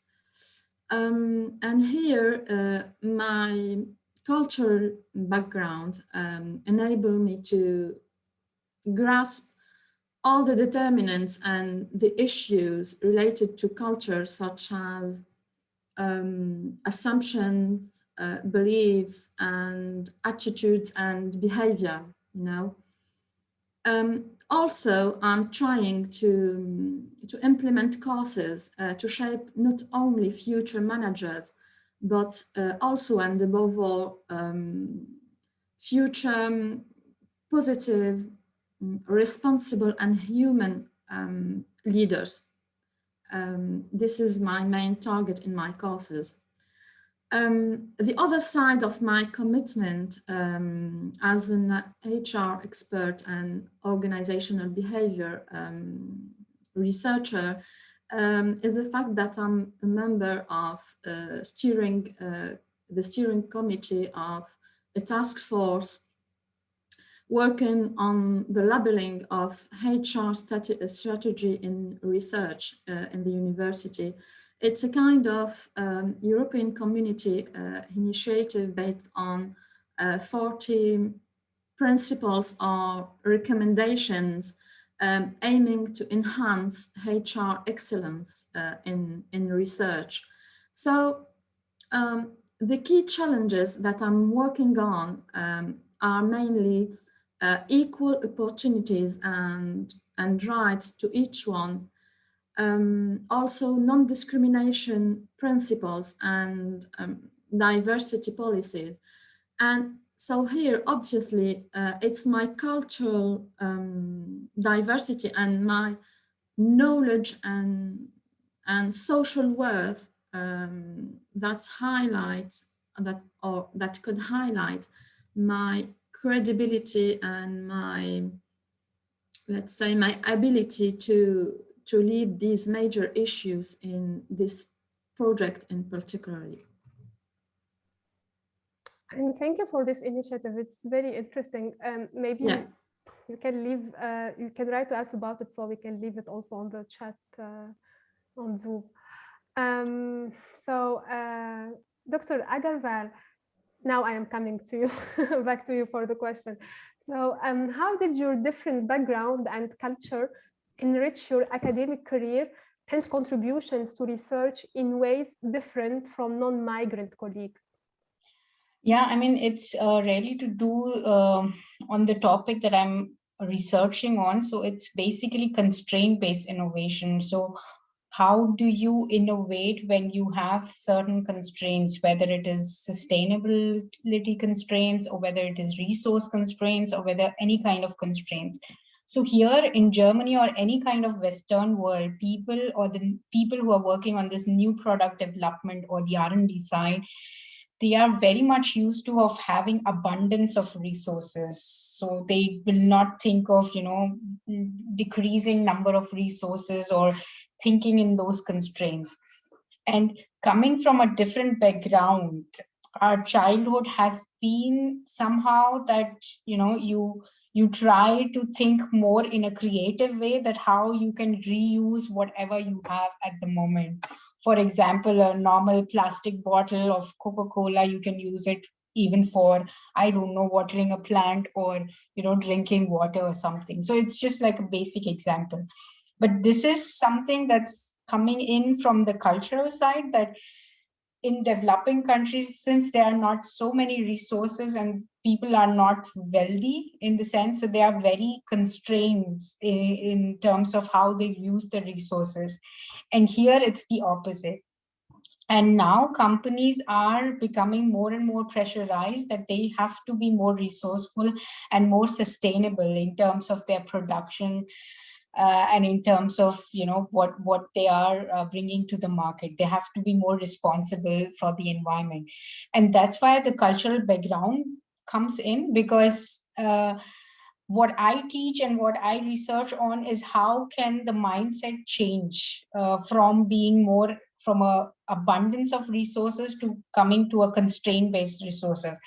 And here, my cultural background enabled me to grasp all the determinants and the issues related to culture, such as assumptions, beliefs, and attitudes and behavior, you know. Also, I'm trying to implement courses to shape not only future managers, but also and above all, future positive, responsible and human leaders. This is my main target in my courses. The other side of my commitment as an HR expert and organizational behavior researcher is the fact that I'm a member of the steering committee of a task force working on the labeling of HR strategy in research in the university. It's a kind of European community initiative based on 40 principles or recommendations aiming to enhance HR excellence in research. So the key challenges that I'm working on are mainly equal opportunities and rights to each one. Also non-discrimination principles and diversity policies. And so here, obviously, it's my cultural diversity and my knowledge and social worth that could highlight my credibility and my, let's say, my ability to lead these major issues in this project in particular. And thank you for this initiative. It's very interesting. Maybe you can leave, you can write to us about it, so we can leave it also on the chat on Zoom. Dr. Agarwal, now I am coming to you, back to you for the question. So how did your different background and culture enrich your academic career and contributions to research in ways different from non-migrant colleagues? Yeah, I mean, it's really to do on the topic that I'm researching on. So it's basically constraint-based innovation. So how do you innovate when you have certain constraints, whether it is sustainability constraints or whether it is resource constraints or whether any kind of constraints? So here in Germany or any kind of Western world, people or the people who are working on this new product development or the R&D side, they are very much used to of having abundance of resources. So they will not think of, decreasing number of resources or thinking in those constraints. And coming from a different background, our childhood has been somehow that, you try to think more in a creative way, that how you can reuse whatever you have at the moment. For example, a normal plastic bottle of Coca-Cola, you can use it even for, I don't know, watering a plant or, drinking water or something. So it's just like a basic example. But this is something that's coming in from the cultural side, that in developing countries, since there are not so many resources and people are not wealthy in the sense, so they are very constrained in terms of how they use the resources. And here it's the opposite. And now companies are becoming more and more pressurized that they have to be more resourceful and more sustainable in terms of their production, and in terms of what they are bringing to the market. They have to be more responsible for the environment. And that's why the cultural background comes in, because what I teach and what I research on is how can the mindset change from being more from a abundance of resources to coming to a constraint-based resources.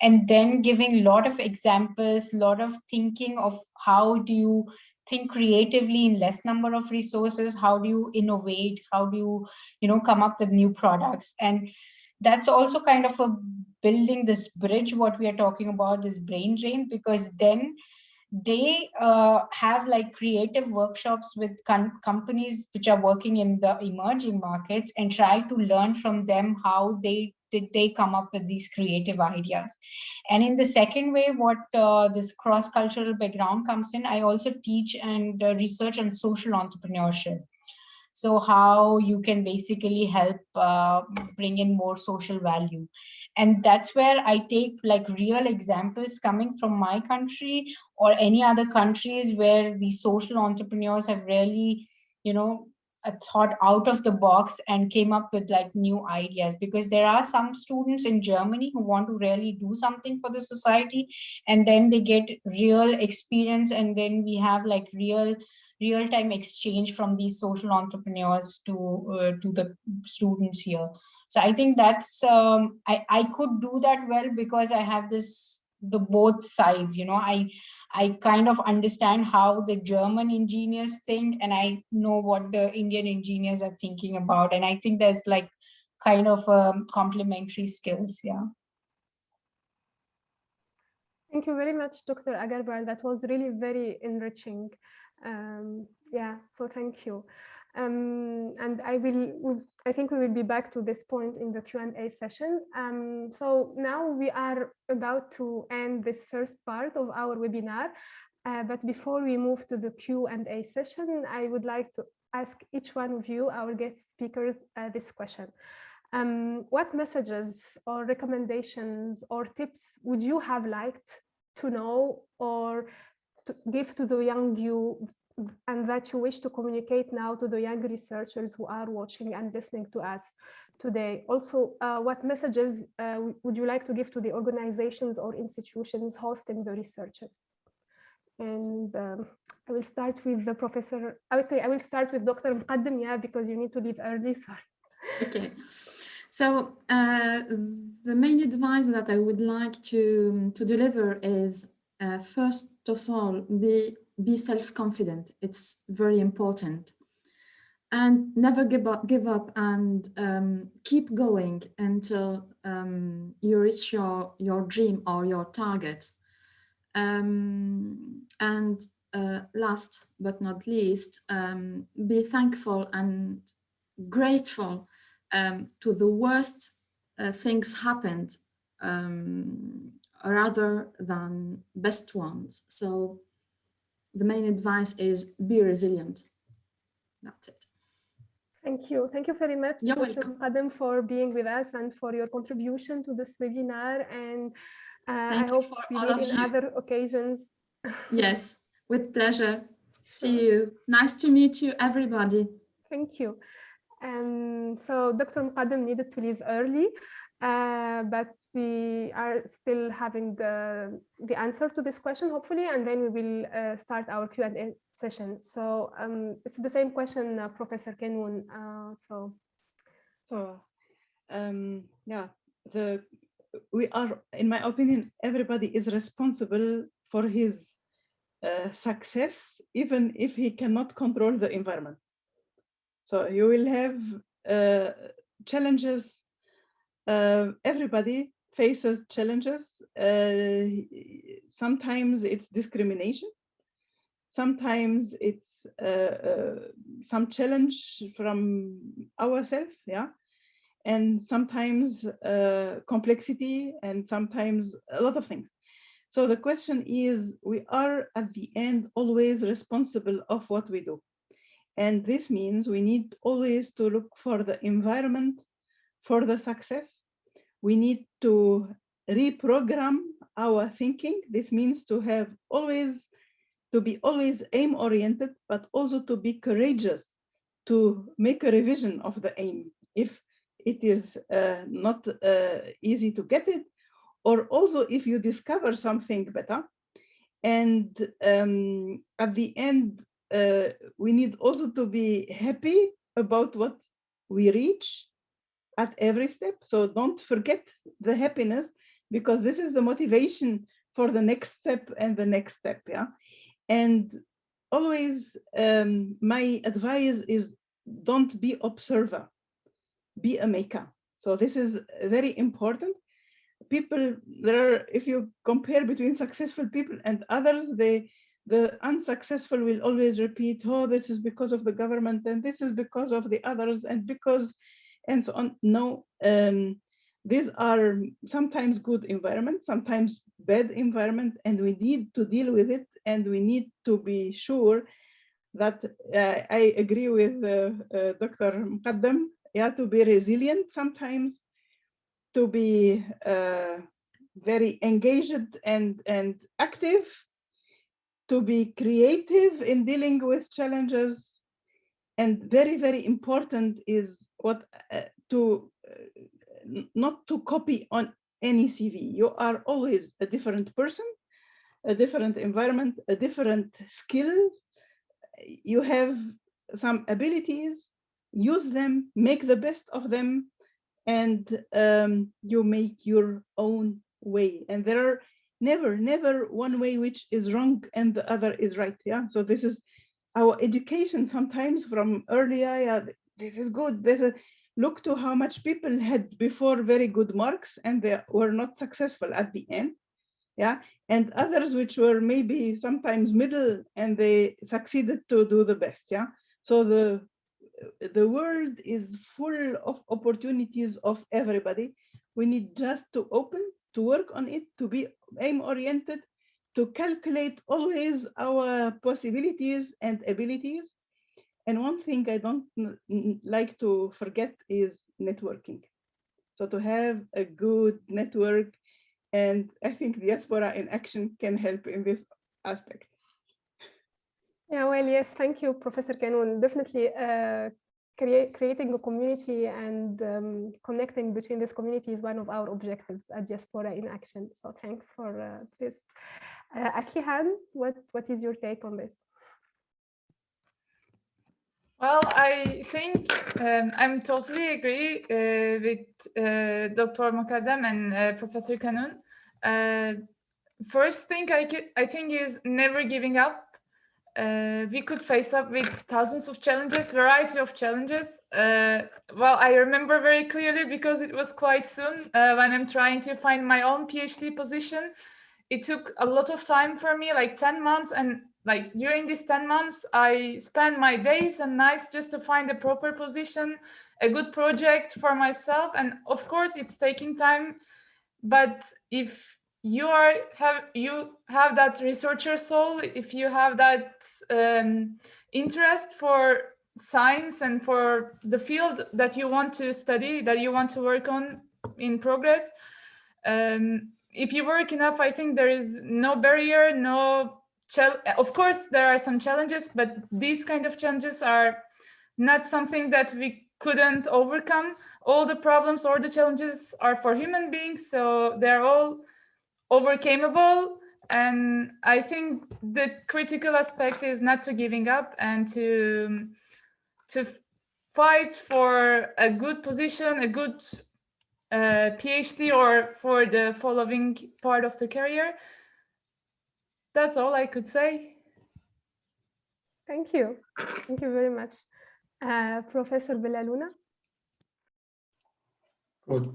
And then giving a lot of examples, a lot of thinking of how do you think creatively in less number of resources, how do you innovate, how do you, come up with new products. And that's also kind of a building this bridge, what we are talking about, this brain drain, because then they have like creative workshops with companies which are working in the emerging markets and try to learn from them how they come up with these creative ideas. And in the second way, what this cross-cultural background comes in, I also teach and research on social entrepreneurship. So how you can basically help bring in more social value. And that's where I take like real examples coming from my country or any other countries where the social entrepreneurs have really, thought out of the box and came up with like new ideas. Because there are some students in Germany who want to really do something for the society, and then they get real experience, and then we have like real-time exchange from these social entrepreneurs to the students here. So I think that's I could do that well because I have the both sides. I kind of understand how the German engineers think, and I know what the Indian engineers are thinking about. And I think there's like kind of complementary skills. Yeah. Thank you very much, Dr. Agarwal. That was really very enriching. So thank you. And I think we will be back to this point in the Q&A session. So now we are about to end this first part of our webinar. But before we move to the Q&A session, I would like to ask each one of you, our guest speakers, this question. What messages or recommendations or tips would you have liked to know or to give to the young you and that you wish to communicate now to the young researchers who are watching and listening to us today. Also, what messages would you like to give to the organizations or institutions hosting the researchers? And I will start with the professor. Okay, I will start with Dr. Mqaddam, yeah, because you need to leave early, sorry. Okay, so the main advice that I would like to deliver is, first of all, be self-confident. It's very important. And never give up and keep going until you reach your dream or your target. And last but not least, be thankful and grateful to the worst things happened rather than best ones. So the main advice is be resilient. That's it. Thank you. Thank you very much, You're Dr. welcome. Mqaddam, for being with us and for your contribution to this webinar. And I Thank hope you for we all meet of in you. other occasions. Yes, with pleasure. See you. Nice to meet you, everybody. Thank you. So Dr. Mqaddam needed to leave early, but we are still having the answer to this question, hopefully, and then we will start our Q&A session. So it's the same question, Professor Kanoun. Yeah, we are, in my opinion, everybody is responsible for his success, even if he cannot control the environment. So you will have challenges. Everybody faces challenges. Sometimes it's discrimination. Sometimes it's some challenge from ourselves, yeah. And sometimes complexity, and sometimes a lot of things. So the question is, we are at the end always responsible of what we do. And this means we need always to look for the environment for the success. We need to reprogram our thinking. This means to have always, to be always aim-oriented, but also to be courageous, to make a revision of the aim if it is not easy to get it, or also if you discover something better. And at the end, we need also to be happy about what we reach at every step. So don't forget the happiness, because this is the motivation for the next step and the next step, yeah. And always my advice is, don't be observer, be a maker. So this is very important. People, if you compare between successful people and others, the unsuccessful will always repeat, oh, this is because of the government, and this is because of the others, and because, and so on. No, these are sometimes good environments, sometimes bad environment, and we need to deal with it, and we need to be sure that I agree with Dr. Mqaddam, yeah, to be resilient sometimes, to be very engaged and active, to be creative in dealing with challenges. And very, very important is what not to copy on any CV. You are always a different person, a different environment, a different skill. You have some abilities, use them, make the best of them, and you make your own way. And there are never one way which is wrong and the other is right, yeah. So this is our education sometimes from earlier, yeah, this is good, look to how much people had before very good marks and they were not successful at the end, yeah, and others which were maybe sometimes middle and they succeeded to do the best, yeah. So the world is full of opportunities of everybody. We need just to open, to work on it, to be aim-oriented, to calculate always our possibilities and abilities. And one thing I don't like to forget is networking. So to have a good network, and I think Diaspora in Action can help in this aspect. Yeah, well, yes, thank you, Professor Kanoun. Definitely creating a community and connecting between this community is one of our objectives at Diaspora in Action. So thanks for this. Aslihan, what is your take on this? Well, I think I'm totally agree with Dr. Mokadam and Professor Kanoun. First thing I think is never giving up. We could face up with thousands of challenges, variety of challenges. Well, I remember very clearly because it was quite soon when I'm trying to find my own PhD position. It took a lot of time for me, like 10 months. And like during these 10 months, I spent my days and nights just to find a proper position, a good project for myself. And of course, it's taking time. But if you have that researcher soul, if you have that interest for science and for the field that you want to study, that you want to work on in progress, if you work enough, I think there is no barrier, of course there are some challenges, but these kind of challenges are not something that we couldn't overcome. All the problems or the challenges are for human beings, so they're all overcomable. And I think the critical aspect is not to giving up and to fight for a good position, a good PhD, or for the following part of the career. That's all I could say. Thank you very much. Professor Bellalouna. Good.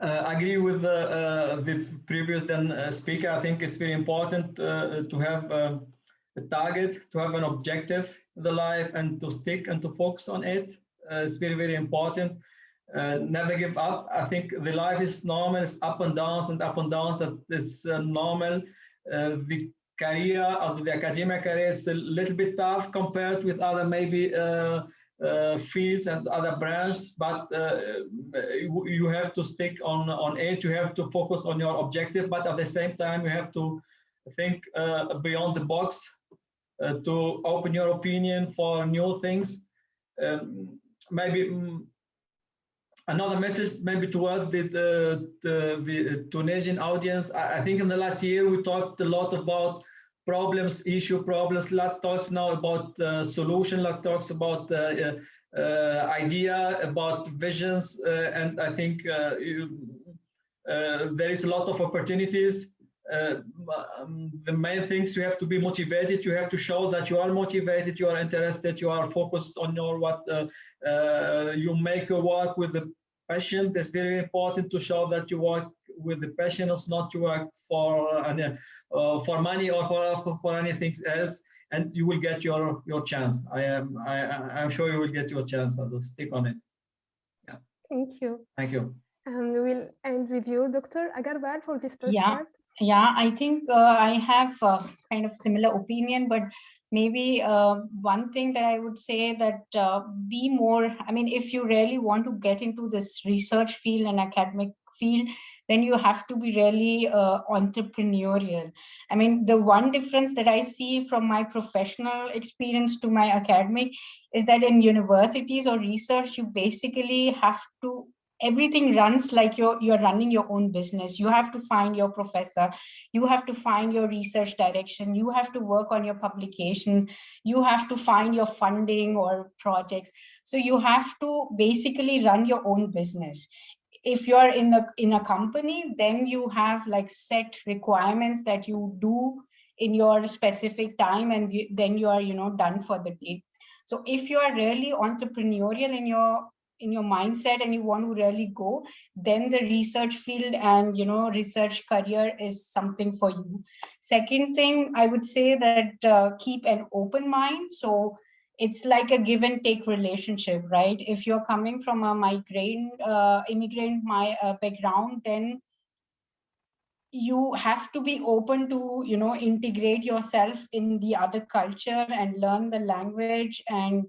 I agree with the previous speaker. I think it's very important to have a target, to have an objective in the life, and to stick and to focus on it. It's very, very important. Never give up. I think the life is normal. It's up and downs and up and downs. That is normal. The career, or the academic career, is a little bit tough compared with other maybe fields and other branches, but you have to stick on it. You have to focus on your objective, but at the same time you have to think beyond the box, to open your opinion for new things. Maybe another message maybe towards the Tunisian audience. I think in the last year we talked a lot about problems, problems. Lot talks now about solution. Lot talks about idea, about visions, and I think there is a lot of opportunities. The main things, you have to be motivated. You have to show that you are motivated, you are interested, you are focused on your you make a work with the passion. That's very important, to show that you work with the passion. It's not to work for money or for anything else, and you will get your chance. I'm sure you will get your chance. So stick on it. Yeah. Thank you. Thank you. And we'll end with you, Dr. Agarwal, for this first part. Yeah, I think I have kind of similar opinion, but maybe one thing that I would say that be more, I mean, if you really want to get into this research field and academic field, then you have to be really entrepreneurial. I mean, the one difference that I see from my professional experience to my academic is that in universities or research, you basically have to, everything runs like you're running your own business. You have to find your professor, you have to find your research direction, you have to work on your publications, you have to find your funding or projects. So you have to basically run your own business. If you're in a company, then you have like set requirements that you do in your specific time, and then you are done for the day. So if you are really entrepreneurial in your mindset and you want to really go, then the research field and research career is something for you. Second thing, I would say that keep an open mind. So it's like a give and take relationship, right? If you're coming from a immigrant background, then you have to be open to, integrate yourself in the other culture and learn the language. And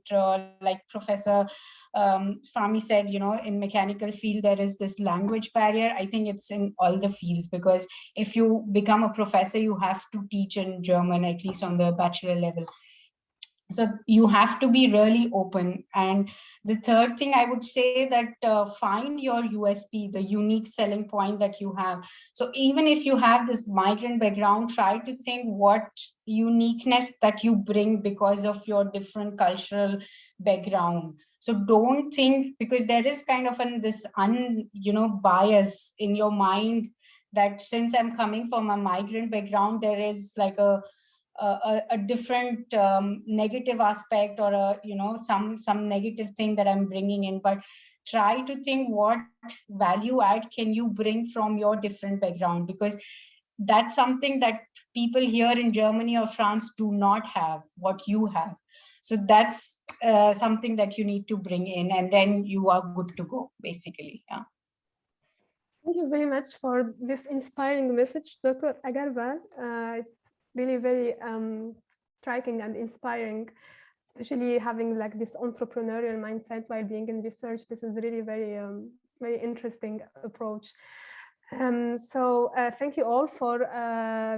like Professor Fahmi said, in mechanical field, there is this language barrier. I think it's in all the fields, because if you become a professor, you have to teach in German, at least on the bachelor level. So you have to be really open. And the third thing I would say that find your USP, the unique selling point that you have. So even if you have this migrant background, try to think what uniqueness that you bring because of your different cultural background. So don't think, because there is kind of this bias in your mind that since I'm coming from a migrant background, there is like a different negative aspect, or some negative thing that I'm bringing in. But try to think what value add can you bring from your different background, because that's something that people here in Germany or France do not have, what you have. So that's something that you need to bring in, and then you are good to go, basically. Yeah. Thank you very much for this inspiring message, Dr. Agarwal. It's really very striking and inspiring, especially having like this entrepreneurial mindset while being in research. This is really very, very interesting approach. So thank you all for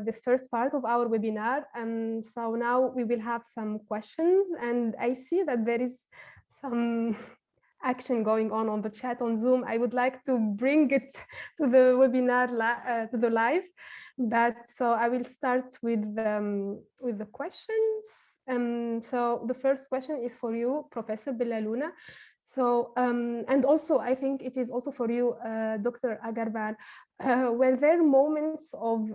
this first part of our webinar. So now we will have some questions, and I see that there is some action going on the chat on Zoom. I would like to bring it to the webinar, to the live. So I will start with the questions. So the first question is for you, Professor Bellalouna. So, and also I think it is also for you, Dr. Agarwal. Were there moments of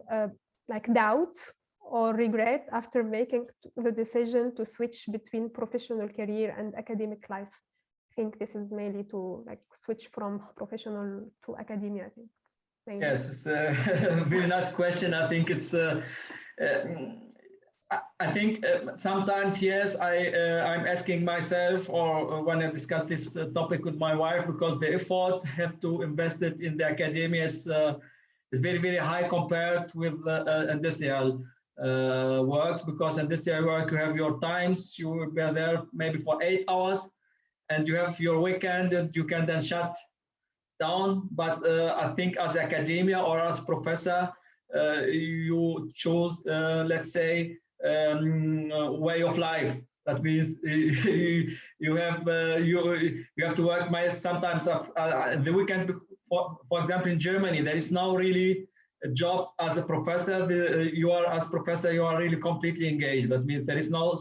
like doubt or regret after making the decision to switch between professional career and academic life? I think this is mainly to like switch from professional to academia, I think. Mainly. Yes, it's a very nice question. I think it's I think sometimes, yes, I'm asking myself, or when I discuss this topic with my wife, because the effort have to invest it in the academia is very, very high compared with industrial works, because industrial work, you have your times, you will be there maybe for 8 hours, and you have your weekend, and you can then shut down. But I think as academia or as professor, you choose, let's say, way of life. That means you have to work sometimes the weekend. For example, in Germany, there is now really a job as a professor. You are really completely engaged. That means there is no,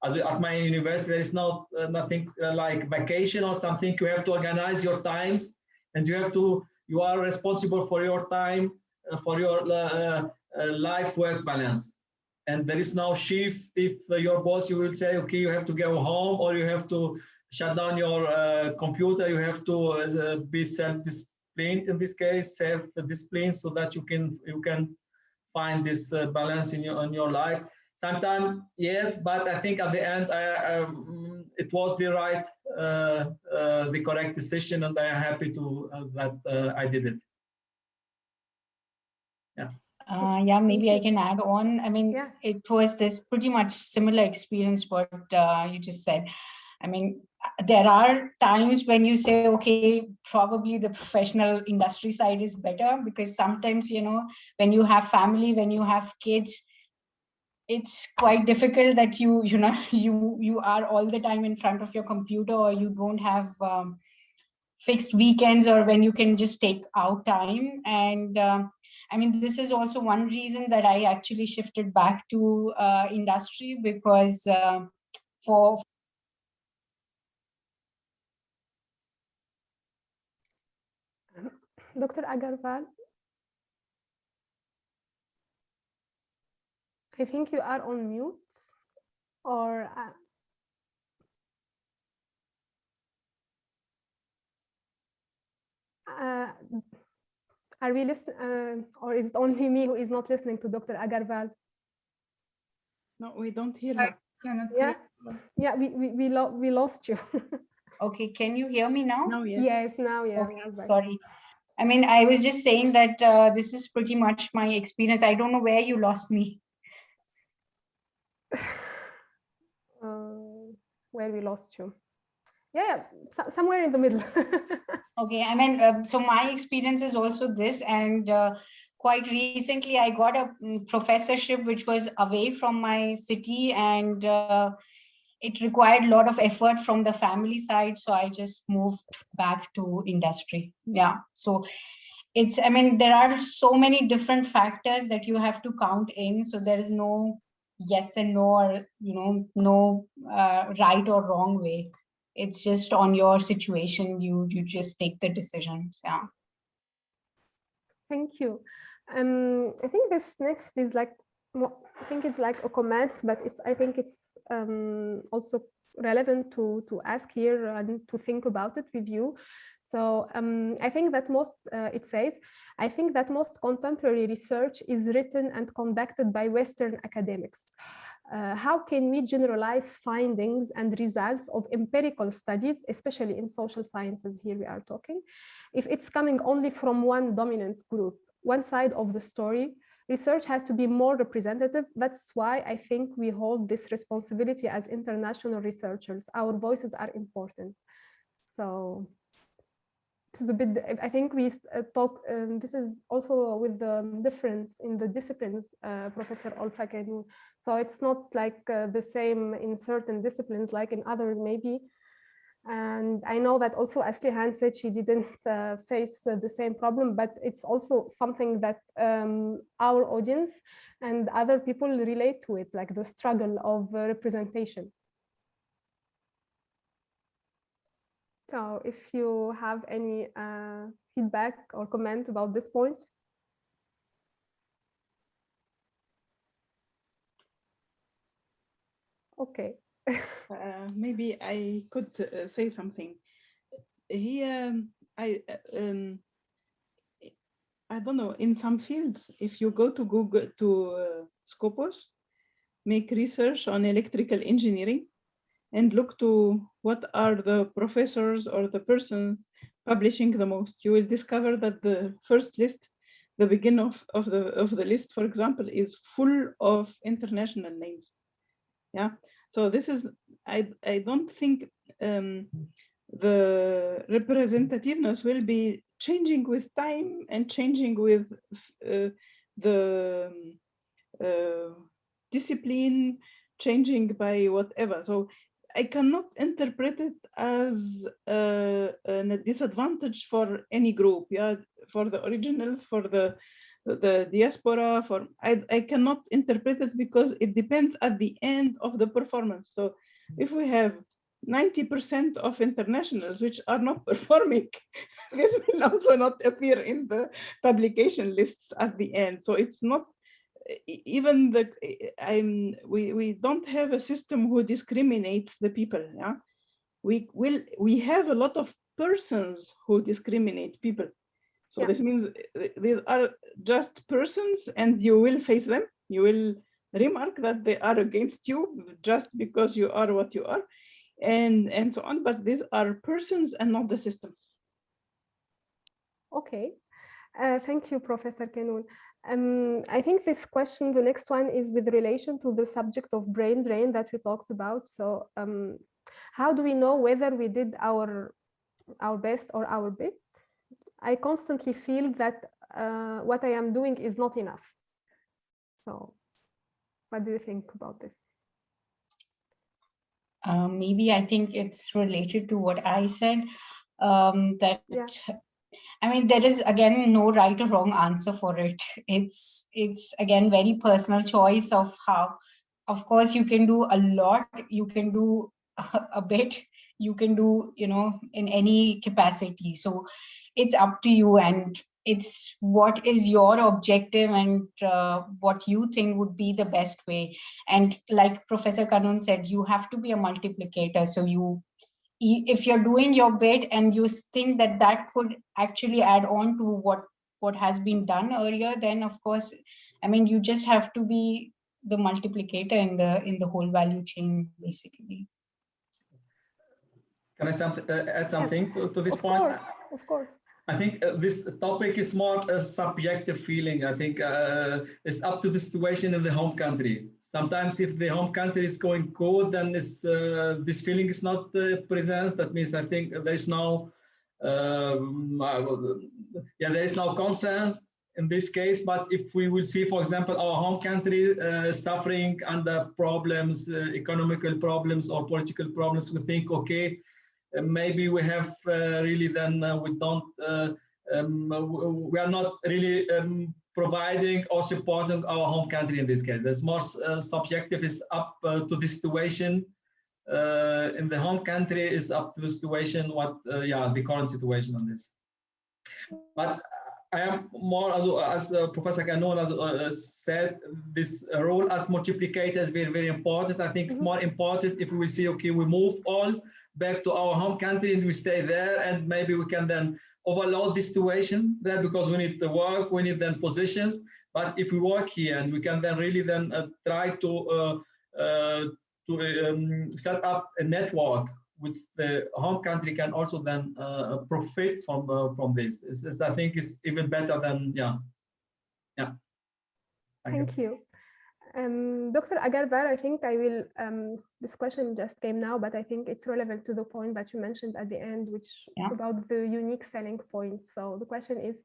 as at my university, there is nothing like vacation or something. You have to organize your times, and you are responsible for your time, for your life-work balance. And there is no shift. If your boss, you will say, okay, you have to go home, or you have to shut down your computer. You have to be self-disciplined in this case, self-disciplined, so that you can find this balance in your life. Sometimes, yes, but I think at the end, it was the right, the correct decision, and I am happy to that I did it. Yeah. Yeah, maybe I can add on. I mean, yeah. It was this pretty much similar experience what you just said. I mean, there are times when you say, okay, probably the professional industry side is better, because sometimes, when you have family, when you have kids, it's quite difficult that you are all the time in front of your computer, or you don't have fixed weekends, or when you can just take out time. And I mean, this is also one reason that I actually shifted back to industry, because for Dr. Agarwal, I think you are on mute, or are we listening, or is it only me who is not listening to Dr. Agarwal? No, we don't hear her. Yeah, we lost you. Okay, can you hear me now? No, yes. Yes, now, yeah. Okay, sorry. I mean, I was just saying that this is pretty much my experience. I don't know where you lost me. Where we lost you. Yeah, somewhere in the middle. Okay, I mean, so my experience is also this, and quite recently I got a professorship which was away from my city, and it required a lot of effort from the family side, so I just moved back to industry. Yeah, so it's, I mean, there are so many different factors that you have to count in, so there is no yes and no, or no right or wrong way. It's just on your situation, you just take the decisions. Yeah. Thank you. I think this next is like, I think it's like a comment, but I think it's also relevant to ask here and to think about it with you. So I think that it says, I think that most contemporary research is written and conducted by Western academics. How can we generalize findings and results of empirical studies, especially in social sciences, here we are talking, if it's coming only from one dominant group, one side of the story? Research has to be more representative. That's why I think we hold this responsibility as international researchers. Our voices are important. So this is a bit, I think we talk, this is also with the difference in the disciplines, Professor Olfa Kanoun. So it's not like the same in certain disciplines like in others maybe. And I know that also Aslihan said she didn't face the same problem, but it's also something that our audience and other people relate to it, like the struggle of representation. So if you have any feedback or comment about this point. Okay. Maybe I could say something. Here, I don't know, in some fields, if you go to Google, to Scopus, make research on electrical engineering, and look to what are the professors or the persons publishing the most, you will discover that the first list, the beginning of the list, for example, is full of international names. Yeah, so this is, I don't think the representativeness will be changing with time and changing with the discipline, changing by whatever. So I cannot interpret it as a disadvantage for any group. Yeah, for the originals, for the diaspora, for I cannot interpret it because it depends at the end of the performance. So if we have 90% of internationals which are not performing, this will also not appear in the publication lists at the end. So it's not even the we don't have a system who discriminates the people. Yeah, we have a lot of persons who discriminate people. So yeah, this means these are just persons, and you will face them. You will remark that they are against you just because you are what you are, and so on. But these are persons and not the system. Okay, thank you, Professor Kanoun. I think this question, the next one, is with relation to the subject of brain drain that we talked about. So how do we know whether we did our best or our bit? I constantly feel that what I am doing is not enough. So what do you think about this? Maybe I think it's related to what I said, that yeah. I mean, there is again no right or wrong answer for it. It's again very personal choice of how. Of course, you can do a lot. You can do a bit. You can do, in any capacity. So it's up to you, and it's what is your objective and what you think would be the best way. And like Professor Kanoun said, you have to be a multiplicator. So if you're doing your bit and you think that that could actually add on to what has been done earlier, then of course, I mean, you just have to be the multiplicator in the whole value chain, basically. Can I add something to this point? Of course. I think this topic is more a subjective feeling. I think it's up to the situation in the home country. Sometimes if the home country is going good, then this feeling is not present. That means I think there is no, there is no consensus in this case. But if we will see, for example, our home country suffering under problems, economical problems or political problems, we think, okay, maybe we have really then we don't we are not really providing or supporting our home country in this case. There's more subjective, is up to the situation in the home country, is up to the situation what the current situation on this. But I am more as Professor Kanoun said, this role as multiplicator is very, very important. I think it's more important if we see, okay, we move all back to our home country and we stay there, and maybe we can then overload the situation there because we need the work, we need then positions. But if we work here and we can then really then try to set up a network which the home country can also then profit from this. I think is even better than Thank you. Dr. Agarwal, I think I will, this question just came now, but I think it's relevant to the point that you mentioned at the end, which about the unique selling point. So the question is,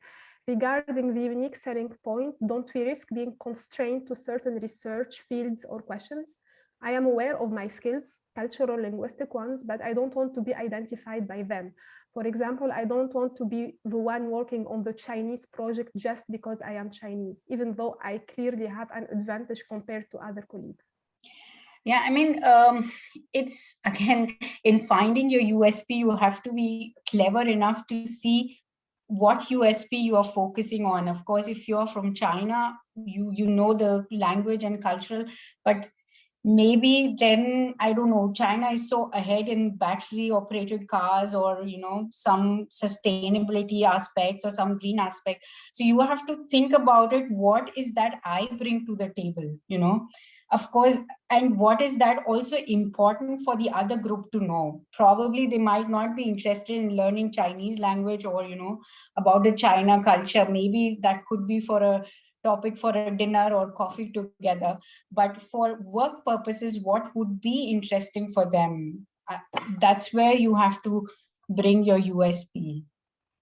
regarding the unique selling point, don't we risk being constrained to certain research fields or questions? I am aware of my skills, cultural, linguistic ones, but I don't want to be identified by them. For example, I don't want to be the one working on the Chinese project just because I am Chinese, even though I clearly have an advantage compared to other colleagues. Yeah, I mean, it's again, in finding your USP, you have to be clever enough to see what USP you are focusing on. Of course, if you're from China, you know the language and cultural, but maybe then, I don't know, China is so ahead in battery operated cars or, you know, some sustainability aspects or some green aspect. So you have to think about it. What is that I bring to the table, you know, of course, and what is that also important for the other group to know? Probably they might not be interested in learning Chinese language or, you know, about the China culture. Maybe that could be for a topic for a dinner or coffee together, but for work purposes, what would be interesting for them? That's where you have to bring your USP, you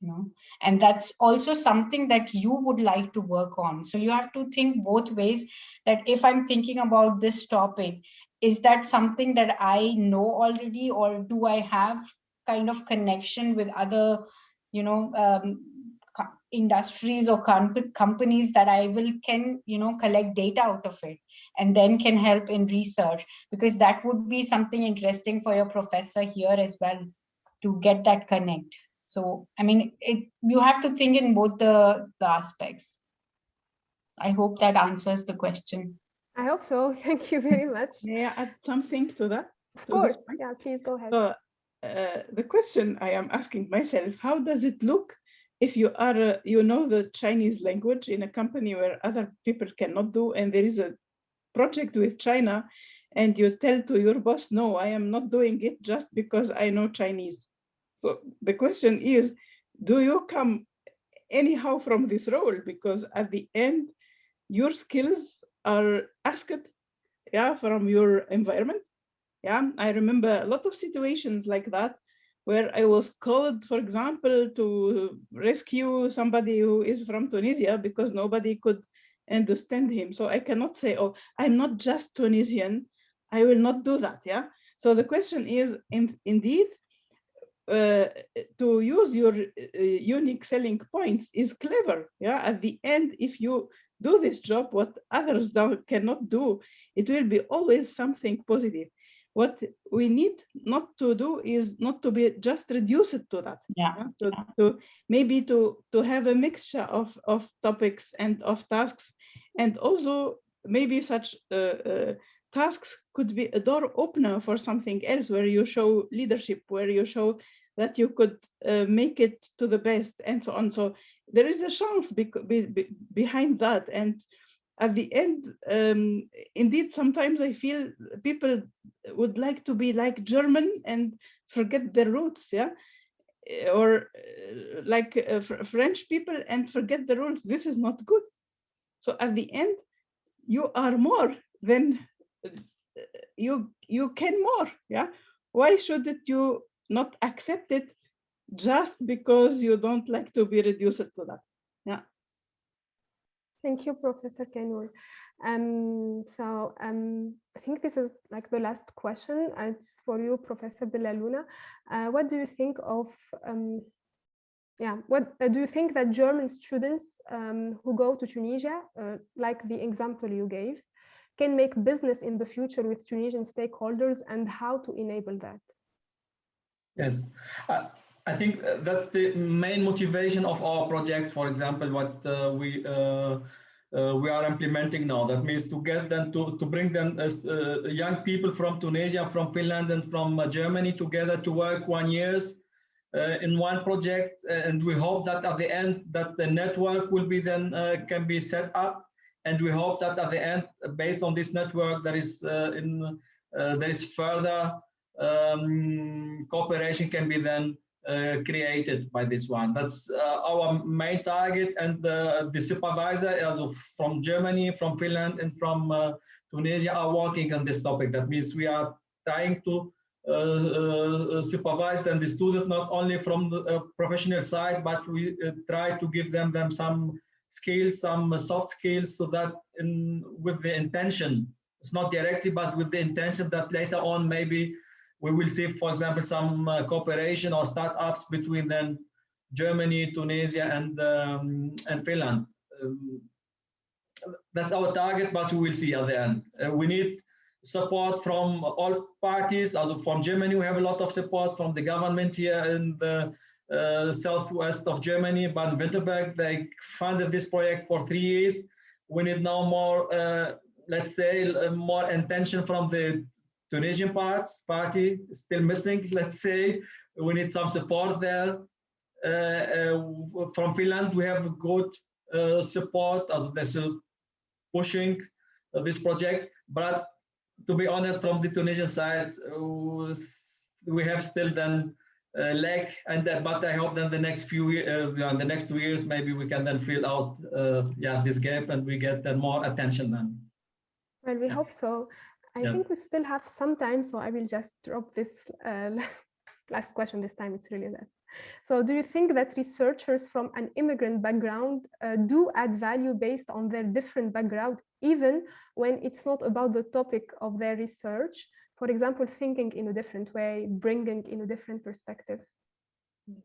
know, and that's also something that you would like to work on. So you have to think both ways, that if I'm thinking about this topic, is that something that I know already, or do I have kind of connection with other, you know, industries or companies that I can, you know, collect data out of it and then can help in research, because that would be something interesting for your professor here as well, to get that connect. So, I mean, you have to think in both the aspects. I hope that answers the question. I hope so. Thank you very much. May I add something to that? Of course. Yeah, please go ahead. So, the question I am asking myself, how does it look if you are, you know, the Chinese language in a company where other people cannot do, and there is a project with China, and you tell to your boss, no, I am not doing it just because I know Chinese. So the question is, do you come anyhow from this role? Because at the end, your skills are asked, from your environment. I remember a lot of situations like that, where I was called, for example, to rescue somebody who is from Tunisia because nobody could understand him. So I cannot say, oh, I'm not just Tunisian, I will not do that. So the question is, indeed, to use your unique selling points is clever. At the end, if you do this job, what others cannot do, it will be always something positive. What we need not to do is not to be just reduced to that. To maybe to have a mixture of topics and of tasks, and also maybe such tasks could be a door opener for something else, where you show leadership, where you show that you could make it to the best, and so on. So there is a chance behind that. And at the end, indeed, sometimes I feel people would like to be like German and forget their roots. or French people and forget the rules. This is not good. So at the end, you are more than you can more. Yeah. Why shouldn't you not accept it just because you don't like to be reduced to that? Yeah. Thank you, Professor Kanoun. I think this is like the last question. It's for you, Professor Bellalouna. What do you think of what do you think that German students who go to Tunisia, like the example you gave, can make business in the future with Tunisian stakeholders, and how to enable that? Yes, I think that's the main motivation of our project. For example, what we are implementing now. That means to get them to bring them young people from Tunisia, from Finland, and from Germany together to work 1 year in one project, and we hope that at the end that the network will be then can be set up, and we hope that at the end, based on this network, there is further cooperation can be then created by this one. That's our main target, and the supervisor from Germany, from Finland, and from Tunisia are working on this topic. That means we are trying to supervise them, the student, not only from the professional side, but we try to give them some skills, some soft skills, so that with the intention, it's not directly, but with the intention that later on maybe we will see, for example, some cooperation or startups between then Germany, Tunisia, and Finland. That's our target, but we will see at the end. We need support from all parties. Also from Germany, we have a lot of support from the government here in the southwest of Germany, Baden-Württemberg. They funded this project for 3 years. We need now more, let's say, more intention from the Tunisian party, still missing, let's say. We need some support there. From Finland, we have good support, as they're pushing this project. But to be honest, from the Tunisian side, we have still then lack, but I hope that the next the next 2 years, maybe we can then fill out this gap, and we get then more attention then. Well, we hope so. I think we still have some time, so I will just drop this last question this time. It's really last. So do you think that researchers from an immigrant background do add value based on their different background, even when it's not about the topic of their research? For example, thinking in a different way, bringing in a different perspective. Yes.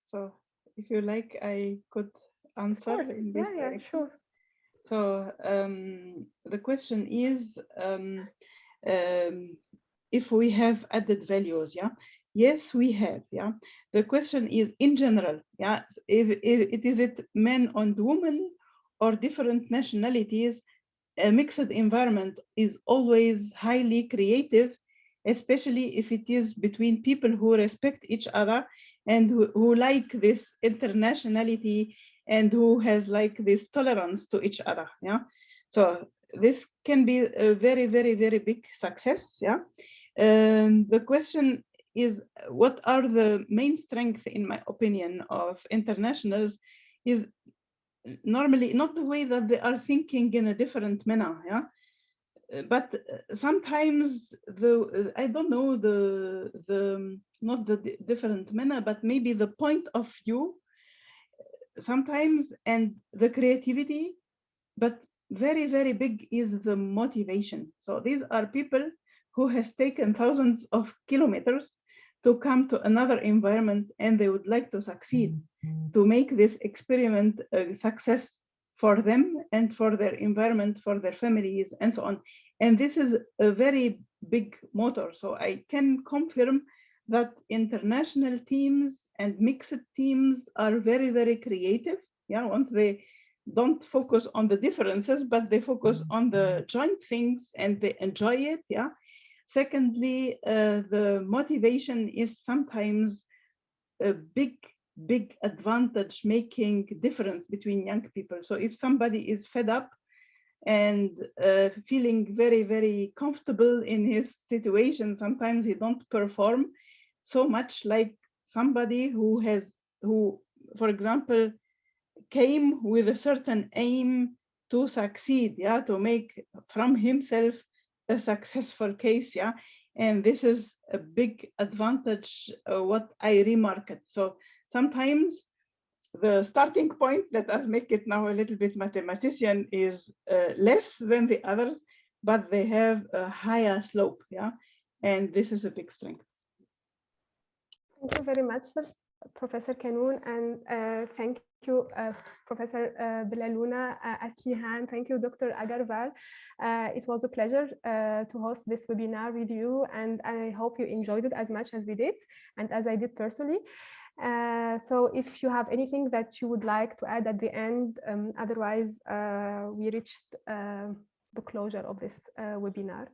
So if you like, I could answer in this direction. Sure. So the question is, if we have added values, yes, we have, The question is in general, if it men and women or different nationalities, a mixed environment is always highly creative, especially if it is between people who respect each other and who like this internationality and who has like this tolerance to each other. So this can be a very, very, very big success. The question is, what are the main strengths, in my opinion, of internationals is normally not the way that they are thinking in a different manner, but sometimes I don't know not the different manner, but maybe the point of view sometimes, and the creativity, but very, very big is the motivation. So these are people who has taken thousands of kilometers to come to another environment, and they would like to succeed, to make this experiment a success for them and for their environment, for their families, and so on. And this is a very big motor. So I can confirm that international teams and mixed teams are very, very creative. Once they don't focus on the differences, but they focus on the joint things and they enjoy it. Secondly, the motivation is sometimes a big advantage, making difference between young people. So if somebody is fed up and feeling very, very comfortable in his situation, sometimes he don't perform so much like somebody who, for example, came with a certain aim to succeed, yeah, to make from himself a successful case, yeah. And this is a big advantage, what I remarked. So sometimes the starting point, let us make it now a little bit mathematician, is less than the others, but they have a higher slope, yeah. And this is a big strength. Thank you very much, Professor Kanoun, and thank you, Professor Bellalouna, Aslihan. Thank you, Dr. Agarwal. It was a pleasure to host this webinar with you, and I hope you enjoyed it as much as we did, and as I did personally. So if you have anything that you would like to add at the end, otherwise we reached the closure of this webinar.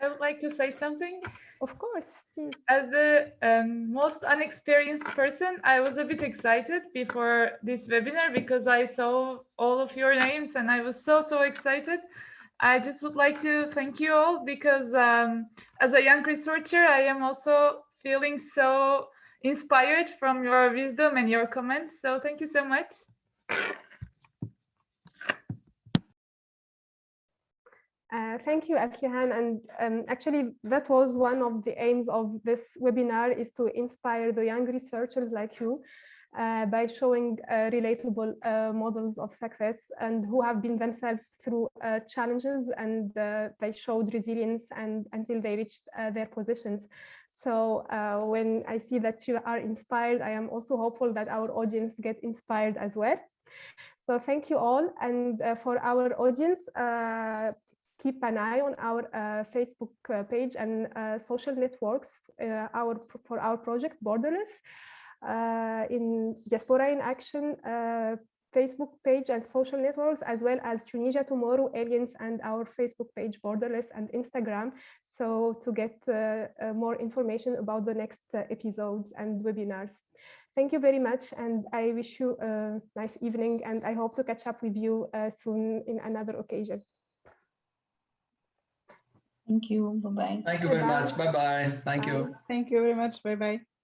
I would like to say something. Of course, please. As the most unexperienced person, I was a bit excited before this webinar because I saw all of your names and I was so excited. I just would like to thank you all because as a young researcher, I am also feeling so inspired from your wisdom and your comments. So thank you so much. Thank you, Aslihan. And actually, that was one of the aims of this webinar, is to inspire the young researchers like you by showing relatable models of success and who have been themselves through challenges, and they showed resilience and until they reached their positions. So when I see that you are inspired, I am also hopeful that our audience get inspired as well. So thank you all. And for our audience, keep an eye on our Facebook page and social networks for our project Borderless, in Diaspora in Action Facebook page and social networks, as well as Tunisia Tomorrow, Aliens, and our Facebook page Borderless, and Instagram. So to get more information about the next episodes and webinars. Thank you very much, and I wish you a nice evening, and I hope to catch up with you soon in another occasion. Thank you. Bye-bye. Thank you very much. Bye-bye. Thank you. Thank you very much. Bye-bye.